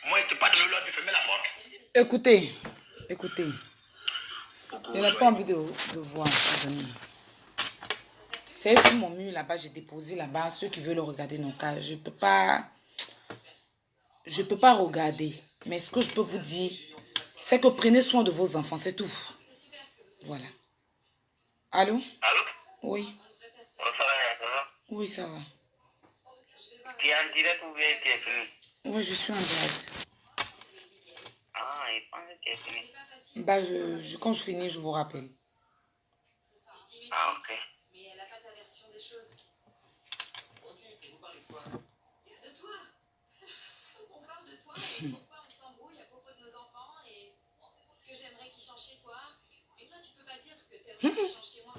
Moi, il t'a pas donné l'ordre de fermer la porte. Écoutez. Coucou, Je n'ai pas envie de voir. C'est sur mon mur là-bas, j'ai déposé là-bas. Ceux qui veulent le regarder, non, car je peux pas regarder. Mais ce que je peux vous dire, c'est que prenez soin de vos enfants, c'est tout. Voilà. Allô? Allô? Oui. Oh, ça va? Oui, ça va. Tu es en direct ou bien tu es fini? Oui, je suis en direct. Ah, il pense que tu es fini. Bah, quand je finis, je vous rappelle. Ah, ok. Mais elle n'a pas ta version des choses. Ok, et vous parlez de quoi? De toi. On parle de toi et pourquoi on s'embrouille à propos de nos enfants et ce que j'aimerais qu'ils changent chez toi. Et toi, tu peux pas dire ce que t'aimerais qu'ils changent chez moi.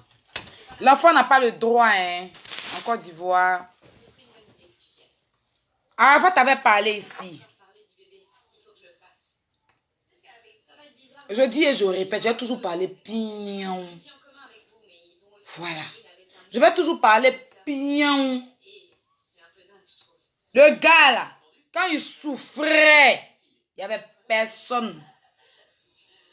L'enfant n'a pas le droit, hein, en Côte d'Ivoire. Ce serait une bonne idée que tu viennes. Avant, tu avais parlé ici. Parler du bébé, il faut que je le fasse. Ça va être bizarre. Je dis et je répète, j'ai toujours parlé pion. En commun avec vous, mais ils vont aussi Voilà. avec un Je vais toujours parler pion. et c'est un peu dingue, je trouve. Le gars là, quand il souffrait, il n'y avait personne.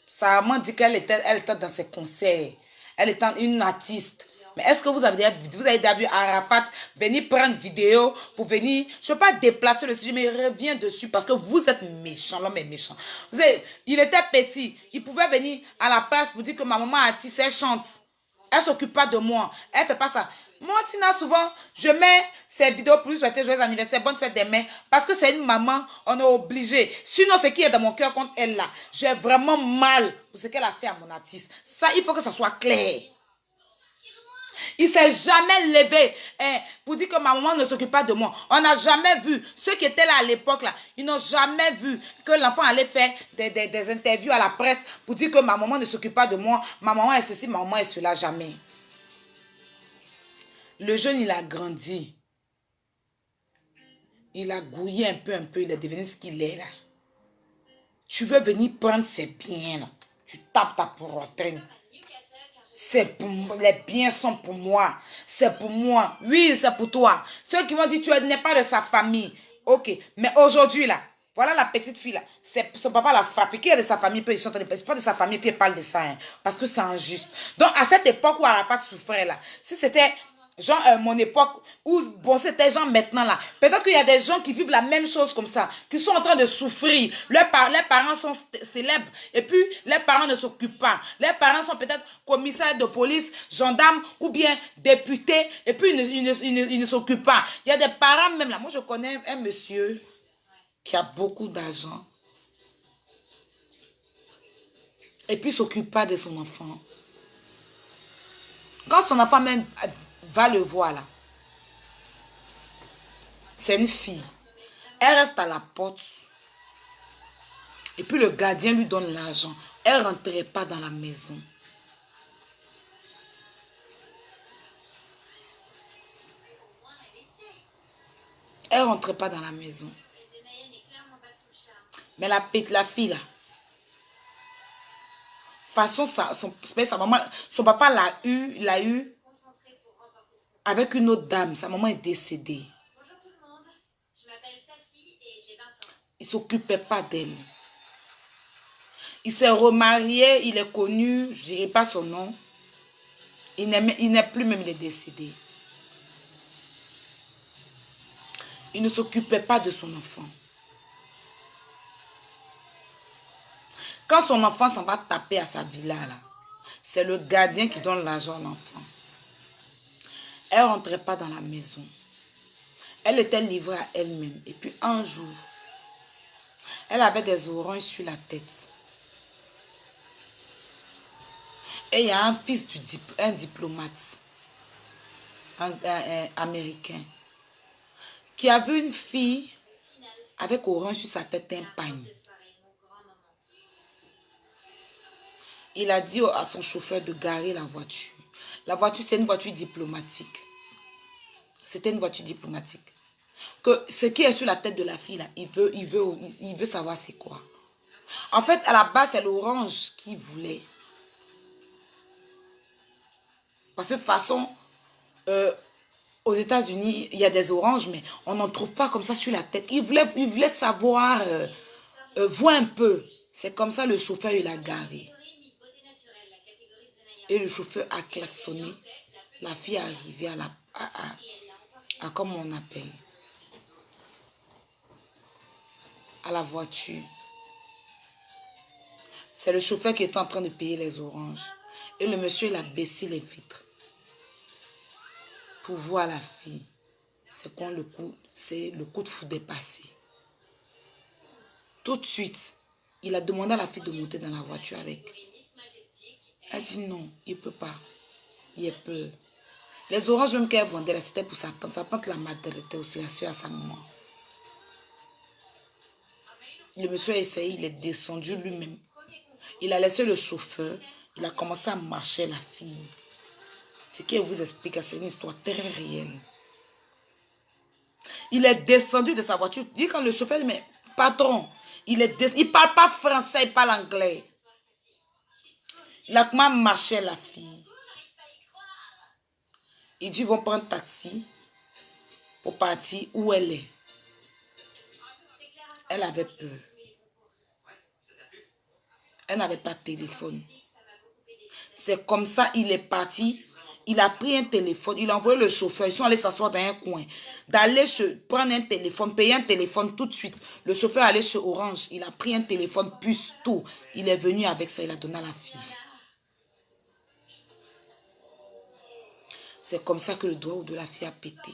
Sa maman dit qu'elle était dans ses concerts. Elle était une artiste. Mais est-ce que vous avez déjà vu Arafat venir prendre vidéo pour venir... Je ne veux pas déplacer le sujet, mais il revient dessus parce que vous êtes méchant, l'homme est méchant. Il était petit. Il pouvait venir à la place pour dire que ma maman artiste, elle chante. Elle ne s'occupe pas de moi. Elle ne fait pas ça. Moi, Tina, souvent, je mets ces vidéos pour lui souhaiter joyeux anniversaire, bonne fête des mères. Parce que c'est une maman, on est obligé. Sinon, ce qui est dans mon cœur contre elle là, j'ai vraiment mal pour ce qu'elle a fait à mon artiste. Ça, il faut que ça soit clair. Il ne s'est jamais levé pour dire que ma maman ne s'occupe pas de moi. On n'a jamais vu. Ceux qui étaient là à l'époque, là, ils n'ont jamais vu que l'enfant allait faire des interviews à la presse pour dire que ma maman ne s'occupe pas de moi. Ma maman est ceci, ma maman est cela. Jamais. Le jeune, il a grandi. Il a gouillé un peu. Il est devenu ce qu'il est là. Tu veux venir prendre ses biens là. Tu tapes ta poitrine. C'est pour moi. Les biens sont pour moi. C'est pour moi. Oui, c'est pour toi. Ceux qui vont dire tu n'es pas de sa famille. Ok. Mais aujourd'hui là, Voilà la petite fille là. Son papa l'a frappé. Qui est de sa famille peut chanter des pas de sa famille puis il parle de ça. Hein, parce que c'est injuste. Donc à cette époque où Arafat souffrait là, si c'était genre mon époque où bon c'était genre maintenant là, peut-être qu'il y a des gens qui vivent la même chose comme ça, qui sont en train de souffrir. Leurs parents sont célèbres et puis leurs parents ne s'occupent pas. Leurs parents sont peut-être commissaires de police, gendarmes ou bien députés et puis ils ne s'occupent pas. Il y a des parents même là. Moi je connais un monsieur qui a beaucoup d'argent et puis s'occupe pas de son enfant. Quand son enfant même va le voir là, c'est une fille. Elle reste à la porte et puis le gardien lui donne l'argent. Elle ne rentrait pas dans la maison. Elle ne rentrait pas dans la maison. Mais la fille là, façon sa maman, son papa l'a eu avec une autre dame. Sa maman est décédée. Bonjour tout le monde, je m'appelle Sassy et j'ai 20 ans. Il ne s'occupait pas d'elle. Il s'est remarié, il est connu, je ne dirai pas son nom. Il n'est plus même, il est décédé. Il ne s'occupait pas de son enfant. Quand son enfant s'en va taper à sa villa, là, c'est le gardien qui donne l'argent à l'enfant. Elle ne rentrait pas dans la maison. Elle était livrée à elle-même. Et puis un jour, elle avait des oranges sur la tête. Et il y a un fils un diplomate un américain qui a vu une fille avec orange sur sa tête, un pagne. Il a dit à son chauffeur de garer la voiture. La voiture, c'est une voiture diplomatique. C'était une voiture diplomatique. Que ce qui est sur la tête de la fille, là, il veut savoir c'est quoi. En fait, à la base, c'est l'orange qu'il voulait. Parce que de toute façon, aux États-Unis, il y a des oranges, mais on n'en trouve pas comme ça sur la tête. Il voulait savoir, voir un peu. C'est comme ça le chauffeur, il a garé. Et le chauffeur a klaxonné. La fille est arrivée à comment on appelle, à la voiture. C'est le chauffeur qui était en train de payer les oranges. Et le monsieur, il a baissé les vitres pour voir la fille. C'est quand le coup de foudre est passé. Tout de suite, il a demandé à la fille de monter dans la voiture avec. Elle dit non, il ne peut pas. Il a peur. Les oranges même qu'elle vendait là, c'était pour sa tante. Sa tante, la mère, elle était aussi la soeur à sa maman. Le monsieur a essayé, il est descendu lui-même. Il a laissé le chauffeur. Il a commencé à marcher la fille. Ce qui vous explique, c'est une histoire très réelle. Il est descendu de sa voiture. Il dit quand le chauffeur dit, mais patron, il ne parle pas français, il parle anglais. Il a comment marché la fille. Il dit, ils vont prendre un taxi pour partir où elle est. Elle avait peur. Elle n'avait pas de téléphone. C'est comme ça, il est parti. Il a pris un téléphone. Il a envoyé le chauffeur. Ils sont allés s'asseoir dans un coin. D'aller prendre un téléphone, payer un téléphone tout de suite. Le chauffeur est allé chez Orange. Il a pris un téléphone, puce, tout. Il est venu avec ça. Il a donné à la fille. C'est comme ça que le doigt de la fille a pété.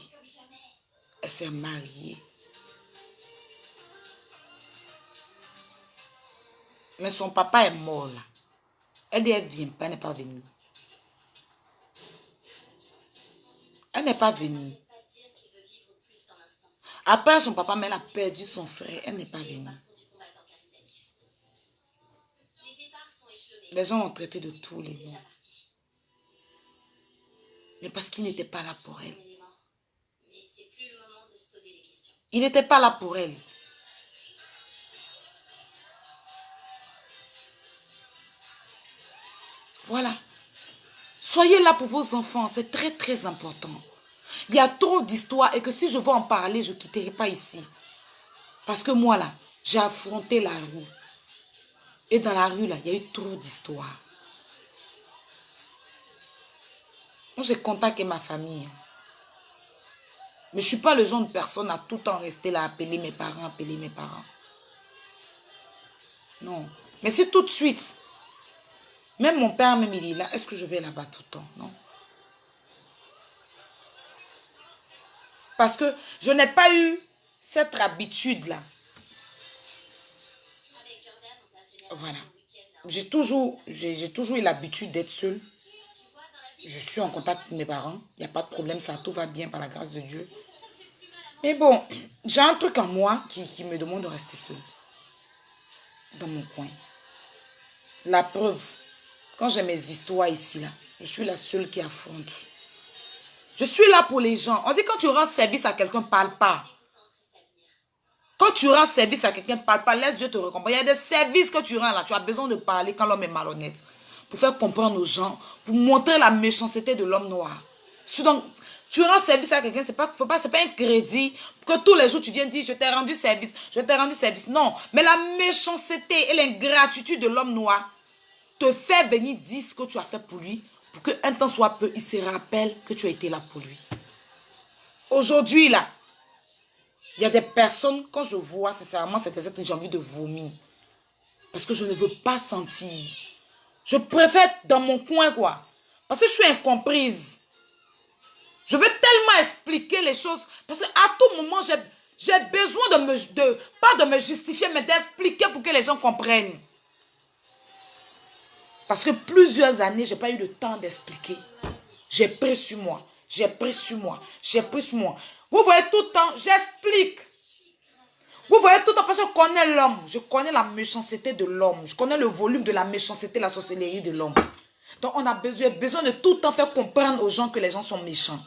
Elle s'est mariée. Mais son papa est mort là. Elle dit, elle ne vient pas, elle n'est pas venue. Elle n'est pas venue. Après son papa, mais elle a perdu son frère. Elle n'est pas venue. Les gens l'ont traité de tous les noms. Mais parce qu'il n'était pas là pour elle. Il n'était pas là pour elle. Voilà. Soyez là pour vos enfants. C'est très, très important. Il y a trop d'histoires et que si je veux en parler, je ne quitterai pas ici. Parce que moi, là, J'ai affronté la rue. Et dans la rue, là, il y a eu trop d'histoires. Moi, j'ai contacté ma famille. Mais je ne suis pas le genre de personne à tout le temps rester là, appeler mes parents, appeler mes parents. Non. Mais c'est tout de suite. Même mon père, même il est là. Est-ce que je vais là-bas tout le temps? Non. Parce que je n'ai pas eu cette habitude-là. Voilà. J'ai toujours eu l'habitude d'être seule. Je suis en contact avec mes parents. Il n'y a pas de problème, ça, tout va bien par la grâce de Dieu. Mais bon, j'ai un truc en moi qui me demande de rester seule. Dans mon coin. La preuve, quand j'ai mes histoires ici, là, je suis la seule qui affronte. Je suis là pour les gens. On dit quand tu rends service à quelqu'un, parle pas. Quand tu rends service à quelqu'un, parle pas. Laisse Dieu te récompenser. Il y a des services que tu rends là. Tu as besoin de parler quand l'homme est malhonnête. Pour faire comprendre aux gens. Pour montrer la méchanceté de l'homme noir. Donc, tu rends service à quelqu'un, c'est pas un crédit. Que tous les jours tu viens dire, je t'ai rendu service, je t'ai rendu service. Non, mais la méchanceté et l'ingratitude de l'homme noir te fait venir dire ce que tu as fait pour lui. Pour qu'un temps soit peu, il se rappelle que tu as été là pour lui. Aujourd'hui, là, il y a des personnes, quand je vois, sincèrement, c'est exact que j'ai envie de vomir. Parce que je ne veux pas sentir. Je préfère dans mon coin, quoi. Parce que je suis incomprise. Je veux tellement expliquer les choses. Parce qu'à tout moment, j'ai besoin pas de me justifier, mais d'expliquer pour que les gens comprennent. Parce que plusieurs années, je n'ai pas eu le temps d'expliquer. J'ai pris sur moi. J'ai pris sur moi. J'ai pris sur moi. Vous voyez tout le temps, j'explique. Vous voyez tout le temps, parce que je connais l'homme. Je connais la méchanceté de l'homme. Je connais le volume de la méchanceté, la sorcellerie de l'homme. Donc, on a besoin de tout le temps faire comprendre aux gens que les gens sont méchants.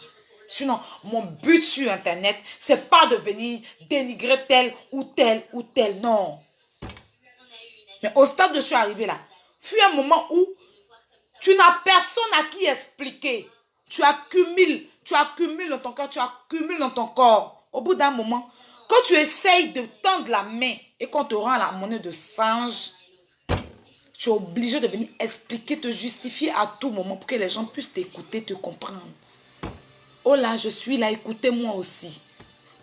Sinon, mon but sur Internet, c'est pas de venir dénigrer tel ou tel ou tel. Non. Mais au stade où je suis arrivée là, fut un moment où tu n'as personne à qui expliquer. Tu accumules dans ton cœur, tu accumules dans ton corps. Au bout d'un moment, quand tu essayes de tendre la main et qu'on te rend la monnaie de singe, tu es obligé de venir expliquer, te justifier à tout moment pour que les gens puissent t'écouter, te comprendre. Oh là, je suis là, écoutez-moi aussi.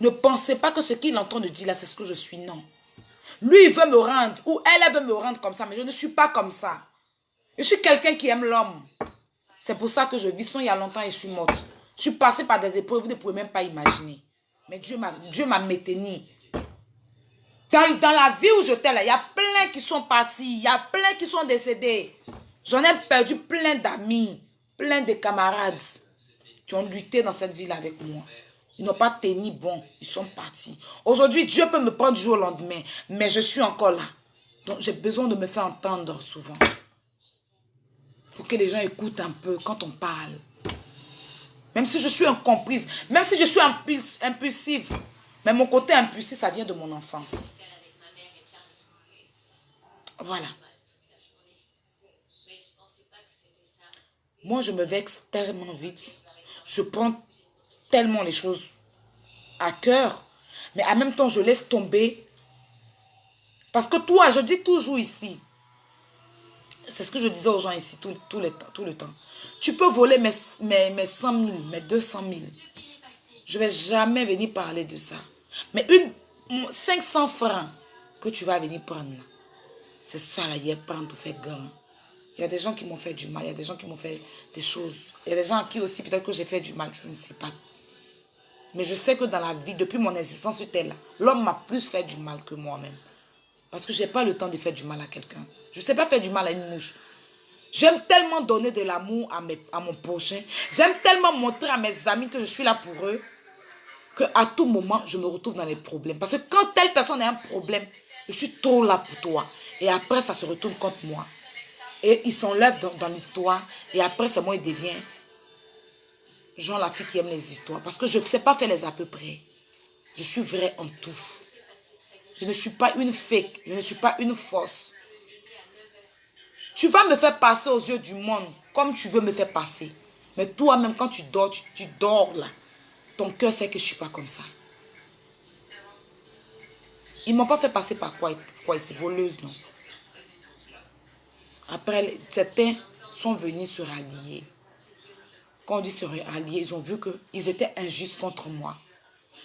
Ne pensez pas que ce qu'il est en train de dire là, c'est ce que je suis. Non. Lui, il veut me rendre, ou elle veut me rendre comme ça, mais je ne suis pas comme ça. Je suis quelqu'un qui aime l'homme. C'est pour ça que je vis. Sinon, il y a longtemps, et je suis morte. Je suis passée par des épreuves, vous ne pouvez même pas imaginer. Mais Dieu m'a maintenue. Dans la vie où j'étais là, il y a plein qui sont partis. Il y a plein qui sont décédés. J'en ai perdu plein d'amis, plein de camarades qui ont lutté dans cette ville avec moi. Ils n'ont pas tenu bon. Ils sont partis. Aujourd'hui, Dieu peut me prendre du jour au lendemain. Mais je suis encore là. Donc, j'ai besoin de me faire entendre souvent. Il faut que les gens écoutent un peu quand on parle. Même si je suis incomprise. Même si je suis impulsive. Mais mon côté impulsif, ça vient de mon enfance. Voilà. Moi, je me vexe tellement vite. Je prends tellement les choses à cœur. Mais en même temps, je laisse tomber. Parce que toi, je dis toujours ici. C'est ce que je disais aux gens ici tout le temps. Tu peux voler mes 100 000, mes 200 000. Je ne vais jamais venir parler de ça. Mais 500 francs que tu vas venir prendre, c'est ça là, il y a prendre pour faire grand. Il y a des gens qui m'ont fait du mal, il y a des gens qui m'ont fait des choses. Il y a des gens à qui aussi peut-être que j'ai fait du mal, je ne sais pas. Mais je sais que dans la vie, depuis mon existence sur terre, l'homme m'a plus fait du mal que moi-même. Parce que je n'ai pas le temps de faire du mal à quelqu'un. Je ne sais pas faire du mal à une mouche. J'aime tellement donner de l'amour à mon prochain. J'aime tellement montrer à mes amis que je suis là pour eux. Qu'à tout moment, je me retrouve dans les problèmes. Parce que quand telle personne a un problème, je suis trop là pour toi. Et après, ça se retourne contre moi. Et ils s'enlèvent dans l'histoire. Et après, c'est moi qui deviens genre la fille qui aime les histoires. Parce que je ne sais pas faire les à peu près. Je suis vraie en tout. Je ne suis pas une fake. Je ne suis pas une fausse. Tu vas me faire passer aux yeux du monde comme tu veux me faire passer. Mais toi-même, quand tu dors, tu dors là. Ton cœur sait que je ne suis pas comme ça. Ils ne m'ont pas fait passer par quoi c'est voleuse, non. Après, certains sont venus se rallier. Quand on dit se rallier, ils ont vu qu'ils étaient injustes contre moi.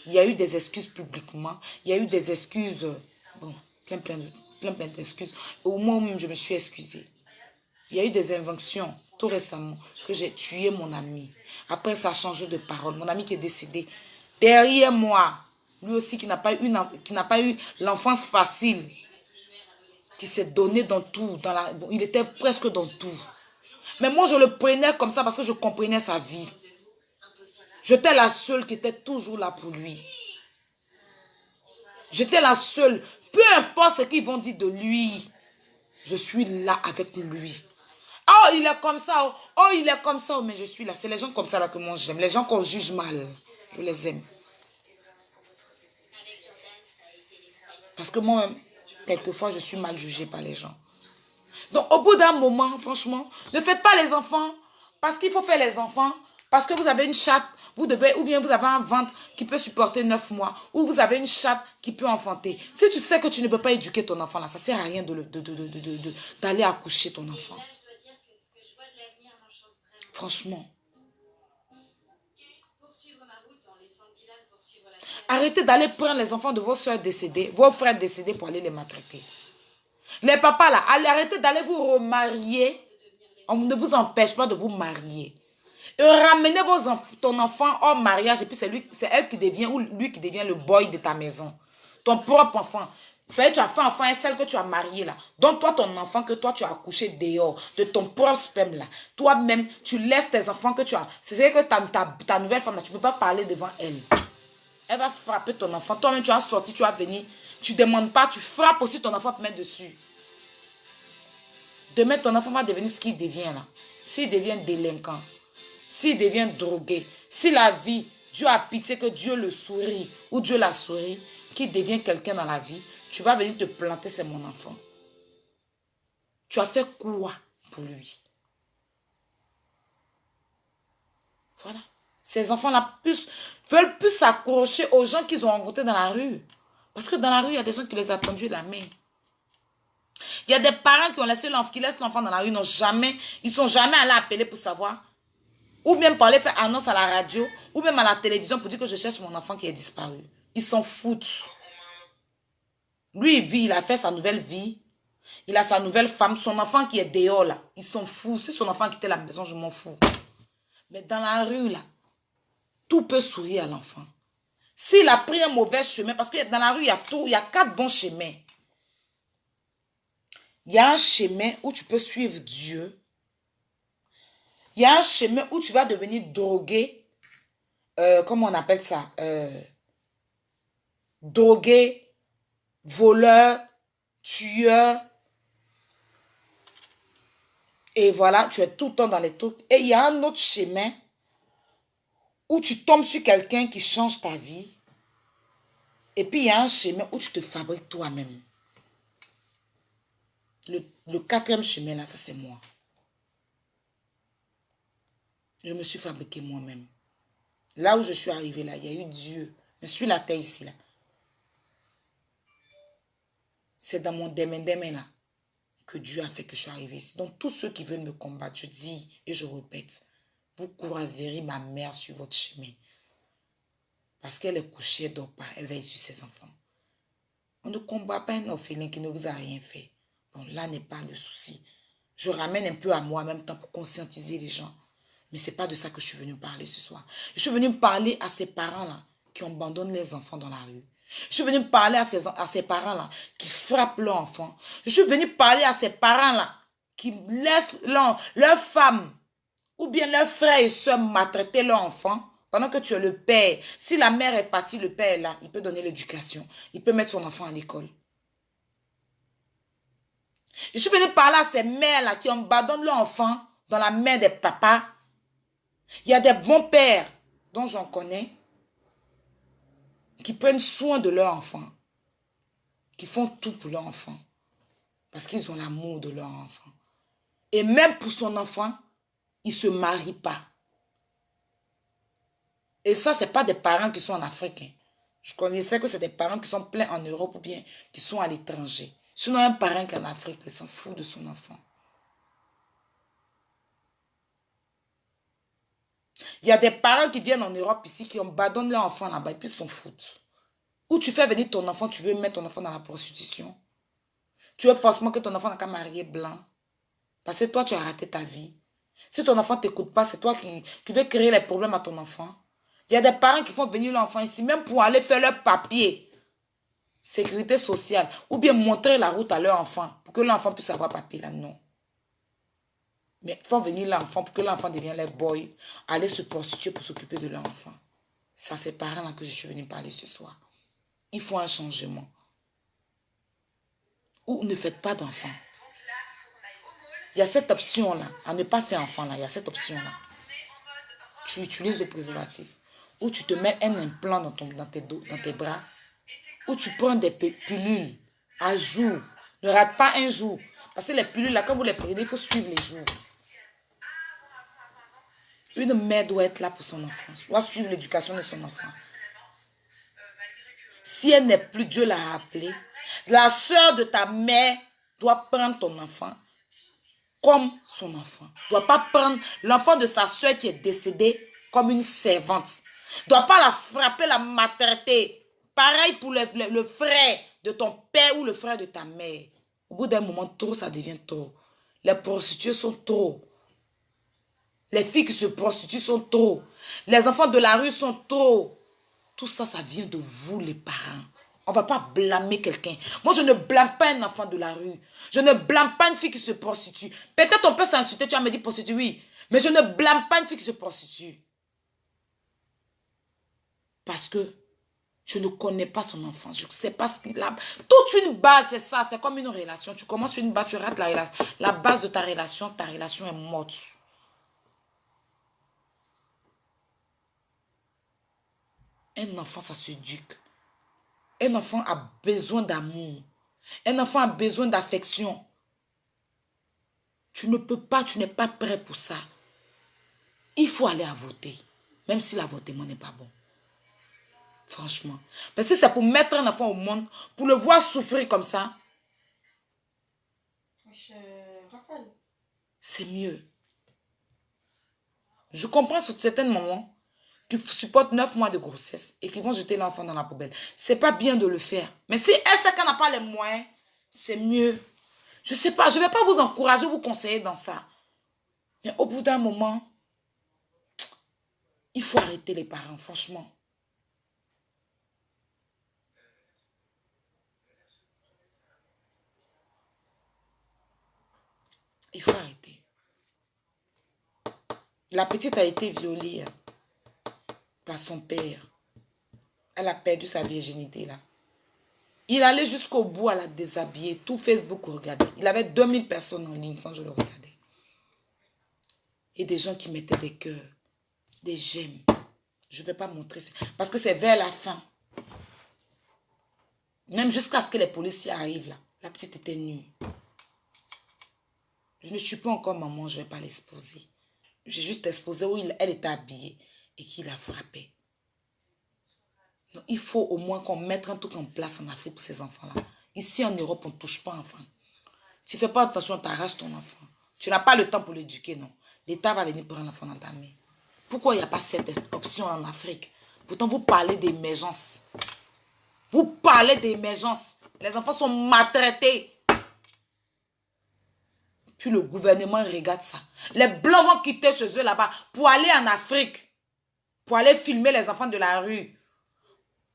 Il y a eu des excuses publiquement. Il y a eu des excuses, bon, plein d'excuses. Au moment où je me suis excusée. Il y a eu des inventions tout récemment que j'ai tué mon ami. Après, ça a changé de parole. Mon ami qui est décédé. Derrière moi, lui aussi qui n'a pas eu l'enfance facile. Qui s'est donné dans tout. Il était presque dans tout. Mais moi, je le prenais comme ça parce que je comprenais sa vie. J'étais la seule qui était toujours là pour lui. J'étais la seule. Peu importe ce qu'ils vont dire de lui. Je suis là avec lui. Oh, il est comme ça. Oh, il est comme ça. Mais je suis là. C'est les gens comme ça là que moi j'aime. Les gens qu'on juge mal. Je les aime. Parce que moi, quelquefois, je suis mal jugée par les gens. Donc, au bout d'un moment, franchement, ne faites pas les enfants parce qu'il faut faire les enfants. Parce que vous avez une chatte, ou bien vous avez un ventre qui peut supporter 9 mois, ou vous avez une chatte qui peut enfanter. Si tu sais que tu ne peux pas éduquer ton enfant là, ça ne sert à rien d'aller accoucher ton enfant. Franchement. Arrêtez d'aller prendre les enfants de vos soeurs décédées, vos frères décédés pour aller les maltraiter. Les papas là, arrêtez d'aller vous remarier. On ne vous empêche pas de vous marier. Et ramenez ton enfant au mariage et puis c'est elle qui devient ou lui qui devient le boy de ta maison. Ton propre enfant. Tu as fait enfant et celle que tu as mariée là. Donc toi ton enfant que toi tu as accouché dehors de ton propre sperme là. Toi-même tu laisses tes enfants que tu as. C'est que ta nouvelle femme là, tu ne peux pas parler devant elle. Elle va frapper ton enfant. Toi-même tu as sorti, tu as venu. Tu ne demandes pas, tu frappes aussi ton enfant pour mettre dessus. Demain ton enfant va devenir ce qu'il devient là. S'il devient délinquant. S'il devient drogué, si la vie, Dieu a pitié que Dieu le sourit ou Dieu la sourit, qu'il devient quelqu'un dans la vie, tu vas venir te planter, c'est mon enfant. Tu as fait quoi pour lui? Voilà. Ces enfants-là veulent plus s'accrocher aux gens qu'ils ont rencontrés dans la rue. Parce que dans la rue, il y a des gens qui les ont tendus la main. Il y a des parents qui laissent l'enfant dans la rue, ils ne sont jamais allés appeler pour savoir. Ou même pour aller faire annonce à la radio, ou même à la télévision pour dire que je cherche mon enfant qui est disparu. Ils s'en foutent. Lui, il vit, il a fait sa nouvelle vie. Il a sa nouvelle femme, son enfant qui est dehors là. Ils s'en foutent. Si son enfant a quitté la maison, je m'en fous. Mais dans la rue là, tout peut sourire à l'enfant. S'il a pris un mauvais chemin, parce que dans la rue, il y a 4 bons chemins. Il y a un chemin où tu peux suivre Dieu. Il y a un chemin où tu vas devenir drogué. Comment on appelle ça? Drogué, voleur, tueur. Et voilà, tu es tout le temps dans les trucs. Et il y a un autre chemin où tu tombes sur quelqu'un qui change ta vie. Et puis il y a un chemin où tu te fabriques toi-même. Le 4e chemin là, ça c'est moi. Je me suis fabriqué moi-même. Là où je suis arrivé là, il y a eu Dieu. Je suis la terre ici là. C'est dans mon démen là que Dieu a fait que je suis arrivé ici. Donc tous ceux qui veulent me combattre, je dis et je répète, vous croiserez ma mère sur votre chemin. Parce qu'elle est couchée, elle ne dort pas, elle veille sur ses enfants. On ne combat pas un orphelin qui ne vous a rien fait. Bon, là n'est pas le souci. Je ramène un peu à moi en même temps pour conscientiser les gens. Mais ce n'est pas de ça que je suis venue parler ce soir. Je suis venue parler à ces parents-là qui abandonnent les enfants dans la rue. Je suis venue parler à ces parents-là qui frappent leurs enfants. Je suis venue parler à ces parents-là qui laissent leurs femmes ou bien leurs frères et soeurs maltraiter leurs enfants pendant que tu es le père. Si la mère est partie, le père est là. Il peut donner l'éducation. Il peut mettre son enfant à l'école. Je suis venue parler à ces mères-là qui abandonnent leurs enfants dans la main des papas. Il y a des bons pères dont j'en connais qui prennent soin de leurs enfants, qui font tout pour leurs enfants parce qu'ils ont l'amour de leur enfant. Et même pour son enfant, il ne se marie pas. Et ça, ce n'est pas des parents qui sont en Afrique. Je connaissais que c'est des parents qui sont pleins en Europe ou bien qui sont à l'étranger. Sinon, un parent qui est en Afrique, il s'en fout de son enfant. Il y a des parents qui viennent en Europe ici, qui abandonnent leur enfant là-bas et puis ils s'en foutent. Ou tu fais venir ton enfant, tu veux mettre ton enfant dans la prostitution. Tu veux forcément que ton enfant n'a qu'à marier blanc. Parce que toi, tu as raté ta vie. Si ton enfant ne t'écoute pas, c'est toi qui veux créer les problèmes à ton enfant. Il y a des parents qui font venir l'enfant ici, même pour aller faire leur papier. Sécurité sociale. Ou bien montrer la route à leur enfant, pour que l'enfant puisse avoir papier là, non. Mais ils font venir l'enfant pour que l'enfant devienne les boys, aller se prostituer pour s'occuper de leur enfant. Ça, c'est parents-là que je suis venue parler ce soir. Il faut un changement. Ou ne faites pas d'enfant. Il y a cette option-là, à ne pas faire enfant là, il y a cette option-là. Tu utilises le préservatif. Ou tu te mets un implant dans tes bras. Ou tu prends des pilules à jour. Ne rate pas un jour. Parce que les pilules là, quand vous les prenez, il faut suivre les jours. Une mère doit être là pour son enfant. Doit suivre l'éducation de son enfant. Si elle n'est plus, Dieu l'a appelée. La soeur de ta mère doit prendre ton enfant comme son enfant. Ne doit pas prendre l'enfant de sa soeur qui est décédée comme une servante. Ne doit pas la frapper, la maltraiter. Pareil pour le frère de ton père ou le frère de ta mère. Au bout d'un moment, trop, ça devient trop. Les prostituées sont trop. Les filles qui se prostituent sont trop. Les enfants de la rue sont trop. Tout ça, ça vient de vous, les parents. On ne va pas blâmer quelqu'un. Moi, je ne blâme pas un enfant de la rue. Je ne blâme pas une fille qui se prostitue. Peut-être on peut s'insulter, tu vas me dire prostituée, oui. Mais je ne blâme pas une fille qui se prostitue. Parce que je ne connais pas son enfance. Je ne sais pas ce qu'il a. Toute une base, c'est ça. C'est comme une relation. Tu commences une base, tu rates la relation. La base de ta relation est morte. Un enfant, ça s'éduque. Un enfant a besoin d'amour. Un enfant a besoin d'affection. Tu ne peux pas, tu n'es pas prêt pour ça. Il faut aller à voter. Même si l'avortement n'est pas bon. Franchement. Parce que c'est pour mettre un enfant au monde, pour le voir souffrir comme ça. C'est mieux. Je comprends sur certains moments qui supportent 9 mois de grossesse et qui vont jeter l'enfant dans la poubelle. C'est pas bien de le faire. Mais si elle sait qu'elle n'a pas les moyens, c'est mieux. Je sais pas, je ne vais pas vous encourager, vous conseiller dans ça. Mais au bout d'un moment, il faut arrêter les parents, franchement. Il faut arrêter. La petite a été violée par son père. Elle a perdu sa virginité là. Il allait jusqu'au bout à la déshabiller. Tout Facebook regardait. Il avait 2000 personnes en ligne quand je le regardais. Et des gens qui mettaient des cœurs, des j'aime. Je ne vais pas montrer ça. Parce que c'est vers la fin. Même jusqu'à ce que les policiers arrivent là. La petite était nue. Je ne suis pas encore maman, je ne vais pas l'exposer. J'ai juste exposé où elle était habillée et qu'il la frappait. Donc, il faut au moins qu'on mette un truc en place en Afrique pour ces enfants-là. Ici en Europe, on ne touche pas enfant. Tu ne fais pas attention, tu arraches ton enfant. Tu n'as pas le temps pour l'éduquer, non. L'État va venir prendre l'enfant dans ta main. Pourquoi il n'y a pas cette option en Afrique? Pourtant, vous parlez d'émergence. Vous parlez d'émergence. Les enfants sont maltraités. Puis le gouvernement regarde ça. Les Blancs vont quitter chez eux là-bas pour aller en Afrique. Pour aller filmer les enfants de la rue.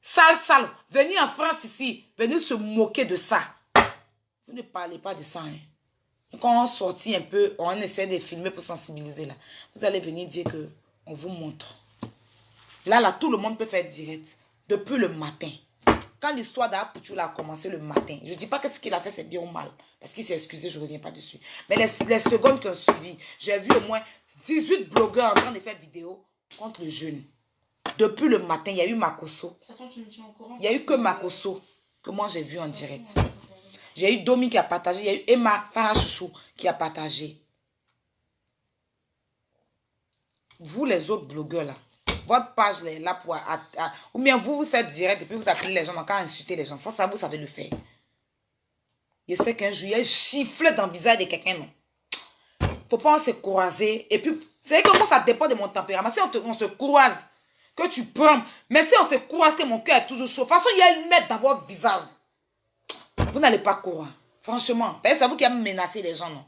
Sale, sale. Venez en France ici. Venez se moquer de ça. Vous ne parlez pas de ça. Hein. Quand on sortit un peu, on essaie de filmer pour sensibiliser là. Vous allez venir dire que on vous montre. Là, tout le monde peut faire direct. Depuis le matin. Quand l'histoire d'Apoutou a commencé le matin, je ne dis pas que ce qu'il a fait c'est bien ou mal. Parce qu'il s'est excusé, je ne reviens pas dessus. Mais les secondes qui ont suivi, j'ai vu au moins 18 blogueurs en train de faire vidéo contre le jeune. Depuis le matin, il y a eu Makosso. De toute façon, tu me tiens au courant. Il n'y a eu que Makosso que moi j'ai vu en direct. J'ai eu Domi qui a partagé. Il y a eu Emma Farachouchou qui a partagé. Vous les autres blogueurs là, Votre page est là pour... ou bien vous faites direct et puis vous appelez les gens, encore insulter les gens. Ça, vous savez le faire. Je sais qu'un jour, il y a un chiffle dans le visage de quelqu'un, non. Faut pas se croiser. Et puis, c'est comment ça dépend de mon tempérament. Si on se croise, que tu prends. Mais si on se croise, que mon cœur est toujours chaud. De toute façon, il y a une mètre dans votre visage. Vous n'allez pas croire. Franchement. C'est vous qui avez menacé les gens, non.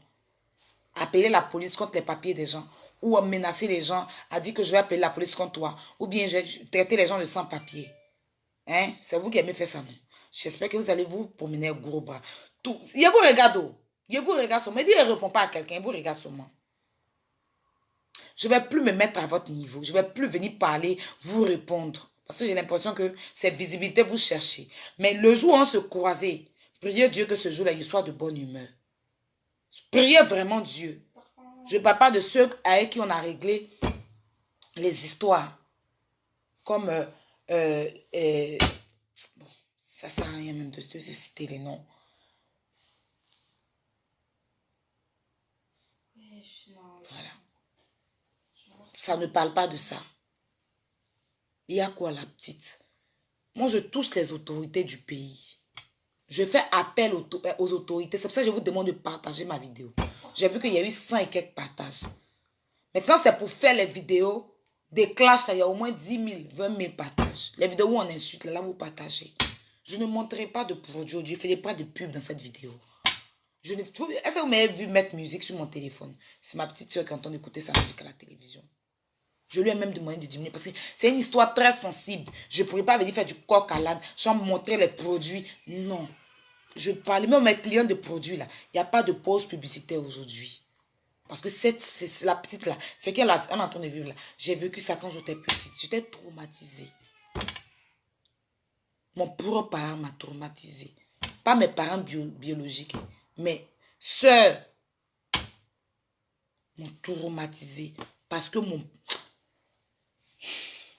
Appeler la police contre les papiers des gens. Ou menacer les gens, a dit que je vais appeler la police contre toi. Ou bien traiter les gens de sans-papier. Hein? C'est vous qui aimez faire ça, non? J'espère que vous allez vous promener gros bras. Tout. Il vous regarde. Il vous regarde seulement. Il ne répond pas à quelqu'un. Il vous regarde seulement. Je ne vais plus me mettre à votre niveau. Je ne vais plus venir parler, vous répondre. Parce que j'ai l'impression que c'est visibilité vous cherchez. Mais le jour où on se croisait, priez Dieu que ce jour-là, il soit de bonne humeur. Priez vraiment Dieu. Je ne parle pas de ceux avec qui on a réglé les histoires. Comme, bon, ça sert à rien même de citer les noms. Voilà. Ça ne parle pas de ça. Il y a quoi la petite? Moi, je touche les autorités du pays. Je fais appel aux autorités. C'est pour ça que je vous demande de partager ma vidéo. J'ai vu qu'il y a eu 100 et quelques partages. Mais quand c'est pour faire les vidéos, des clashs, là, il y a au moins 10 000, 20 000 partages. Les vidéos où on insulte, là, vous partagez. Je ne montrerai pas de produits. Je ne ferai pas de pub dans cette vidéo. Est-ce que vous m'avez vu mettre musique sur mon téléphone? C'est ma petite soeur qui entend écouter sa musique à la télévision. Je lui ai même demandé de diminuer parce que c'est une histoire très sensible. Je ne pourrais pas venir faire du coq à l'âne, sans montrer les produits. Non. Je parle même à mes clients de produits là. Il n'y a pas de pause publicitaire aujourd'hui. Parce que c'est la petite là. C'est qu'elle est en train de vivre là. J'ai vécu ça quand j'étais petite. J'étais traumatisée. Mon propre parent m'a traumatisée. Pas mes parents biologiques. Mais sœurs m'ont traumatisée. Parce que mon...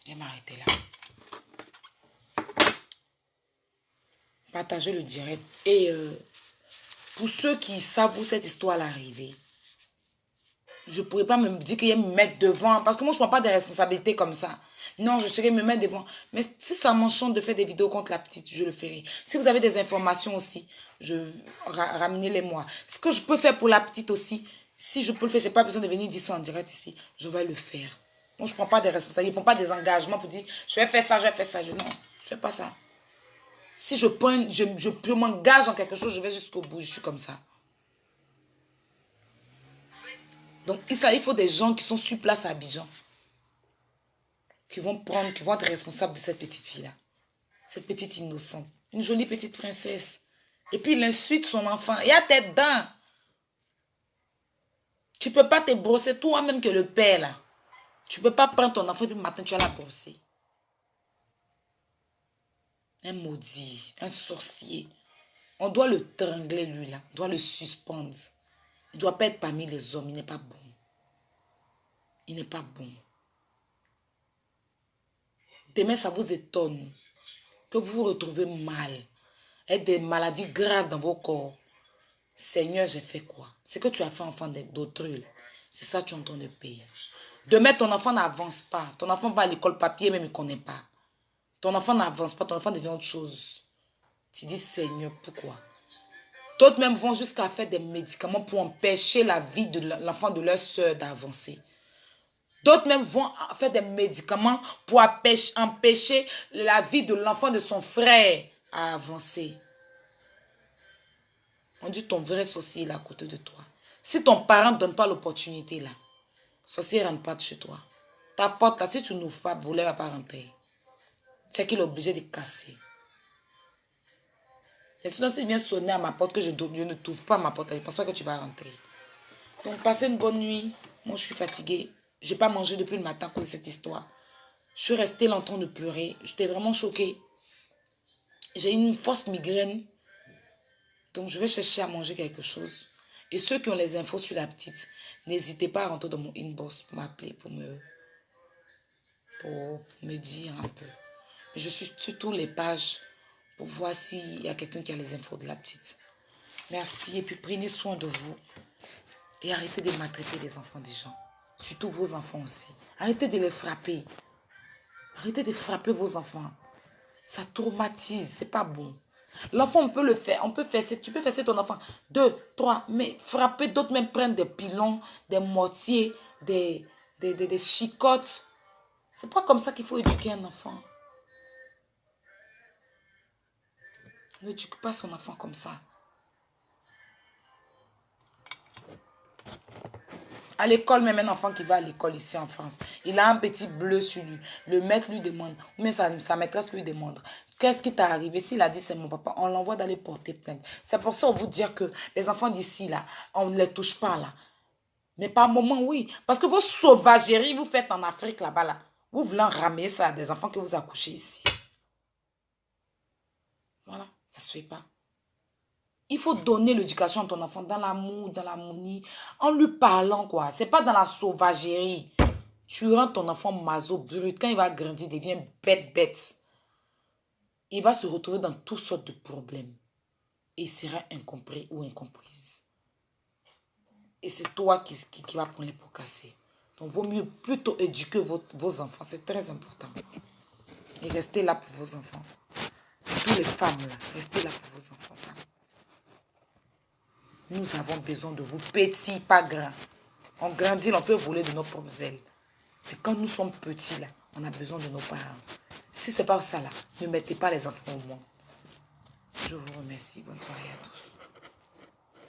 Je vais m'arrêter là. Partagez le direct. Et pour ceux qui savent où cette histoire est arrivée, je ne pourrais pas me dire qu'il y a me mettre devant. Parce que moi, je ne prends pas de responsabilités comme ça. Non, je serais me mettre devant. Mais si ça m'enchante de faire des vidéos contre la petite, je le ferai. Si vous avez des informations aussi, ramenez-les moi. Ce que je peux faire pour la petite aussi, si je peux le faire, je n'ai pas besoin de venir dire ça en direct ici. Je vais le faire. Moi, je ne prends pas de responsabilités. Je ne prends pas des engagements pour dire, je vais faire ça, je vais faire ça. Non, je ne fais pas ça. Si je m'engage en quelque chose, je vais jusqu'au bout. Je suis comme ça. Donc, il faut des gens qui sont sur place à Abidjan. Qui vont être responsables de cette petite fille-là. Cette petite innocente. Une jolie petite princesse. Et puis, il insulte son enfant. Il y a tes dents. Tu ne peux pas te brosser toi-même que le père, là. Tu ne peux pas prendre ton enfant et puis le matin, tu vas la brosser. Un maudit, un sorcier. On doit le trangler, lui, là. On doit le suspendre. Il ne doit pas être parmi les hommes. Il n'est pas bon. Il n'est pas bon. Demain, ça vous étonne que vous vous retrouvez mal. Avec des maladies graves dans vos corps. Seigneur, j'ai fait quoi? C'est que tu as fait enfant d'autrui. C'est ça que tu es en train de payer. Demain, ton enfant n'avance pas. Ton enfant va à l'école papier, même il ne connaît pas. Ton enfant n'avance pas. Ton enfant devient autre chose. Tu dis, Seigneur, pourquoi? D'autres même vont jusqu'à faire des médicaments pour empêcher la vie de l'enfant de leur soeur d'avancer. D'autres même vont faire des médicaments pour empêcher la vie de l'enfant de son frère à avancer. On dit ton vrai sorcier est à côté de toi. Si ton parent ne donne pas l'opportunité là, sorcier ne rentre pas de chez toi. Ta porte là, si tu n'ouvres pas, voler ne va pas rentrer. C'est qu'il est obligé de casser. Et sinon, si tu viens sonner à ma porte, que je ne t'ouvre pas ma porte, je ne pense pas que tu vas rentrer. Donc, passez une bonne nuit. Moi, je suis fatiguée. Je n'ai pas mangé depuis le matin à cause de cette histoire. Je suis restée là en train de pleurer. J'étais vraiment choquée. J'ai une forte migraine. Donc, je vais chercher à manger quelque chose. Et ceux qui ont les infos sur la petite, n'hésitez pas à rentrer dans mon inbox pour m'appeler, pour me dire un peu. Mais je suis sur toutes les pages pour voir s'il y a quelqu'un qui a les infos de la petite. Merci. Et puis, prenez soin de vous. Et arrêtez de maltraiter les enfants des gens. Surtout vos enfants aussi. Arrêtez de les frapper. Arrêtez de frapper vos enfants. Ça traumatise, c'est pas bon. L'enfant, on peut le faire. On peut fesser. Tu peux fesser ton enfant. 2, 3. Mais frapper, d'autres même prennent des pilons, des mortiers, des chicottes. C'est pas comme ça qu'il faut éduquer un enfant. N'éduque pas son enfant comme ça. À l'école, même un enfant qui va à l'école ici en France, il a un petit bleu sur lui. Le maître lui demande, ou même sa maîtresse lui demande, qu'est-ce qui t'est arrivé? S'il a dit c'est mon papa, on l'envoie d'aller porter plainte. C'est pour ça qu'on vous dire que les enfants d'ici, là, on ne les touche pas là. Mais par moment, oui. Parce que vos sauvageries, vous faites en Afrique là-bas, là. Vous voulez ramener ça à des enfants que vous accouchez ici. Voilà, ça ne se fait pas. Il faut donner l'éducation à ton enfant dans l'amour, dans l'harmonie, en lui parlant, quoi. C'est pas dans la sauvagerie. Tu rends ton enfant maso brut. Quand il va grandir, il devient bête. Il va se retrouver dans toutes sortes de problèmes. Et il sera incompris ou incomprise. Et c'est toi qui va prendre les pots cassés. Donc, il vaut mieux plutôt éduquer vos enfants. C'est très important. Et restez là pour vos enfants. Toutes les femmes, là, restez là pour vos enfants. Nous avons besoin de vous, petits, pas grands. On grandit, on peut voler de nos propres ailes. Mais quand nous sommes petits, là, on a besoin de nos parents. Si ce n'est pas ça, là, ne mettez pas les enfants au monde. Je vous remercie. Bonne soirée à tous.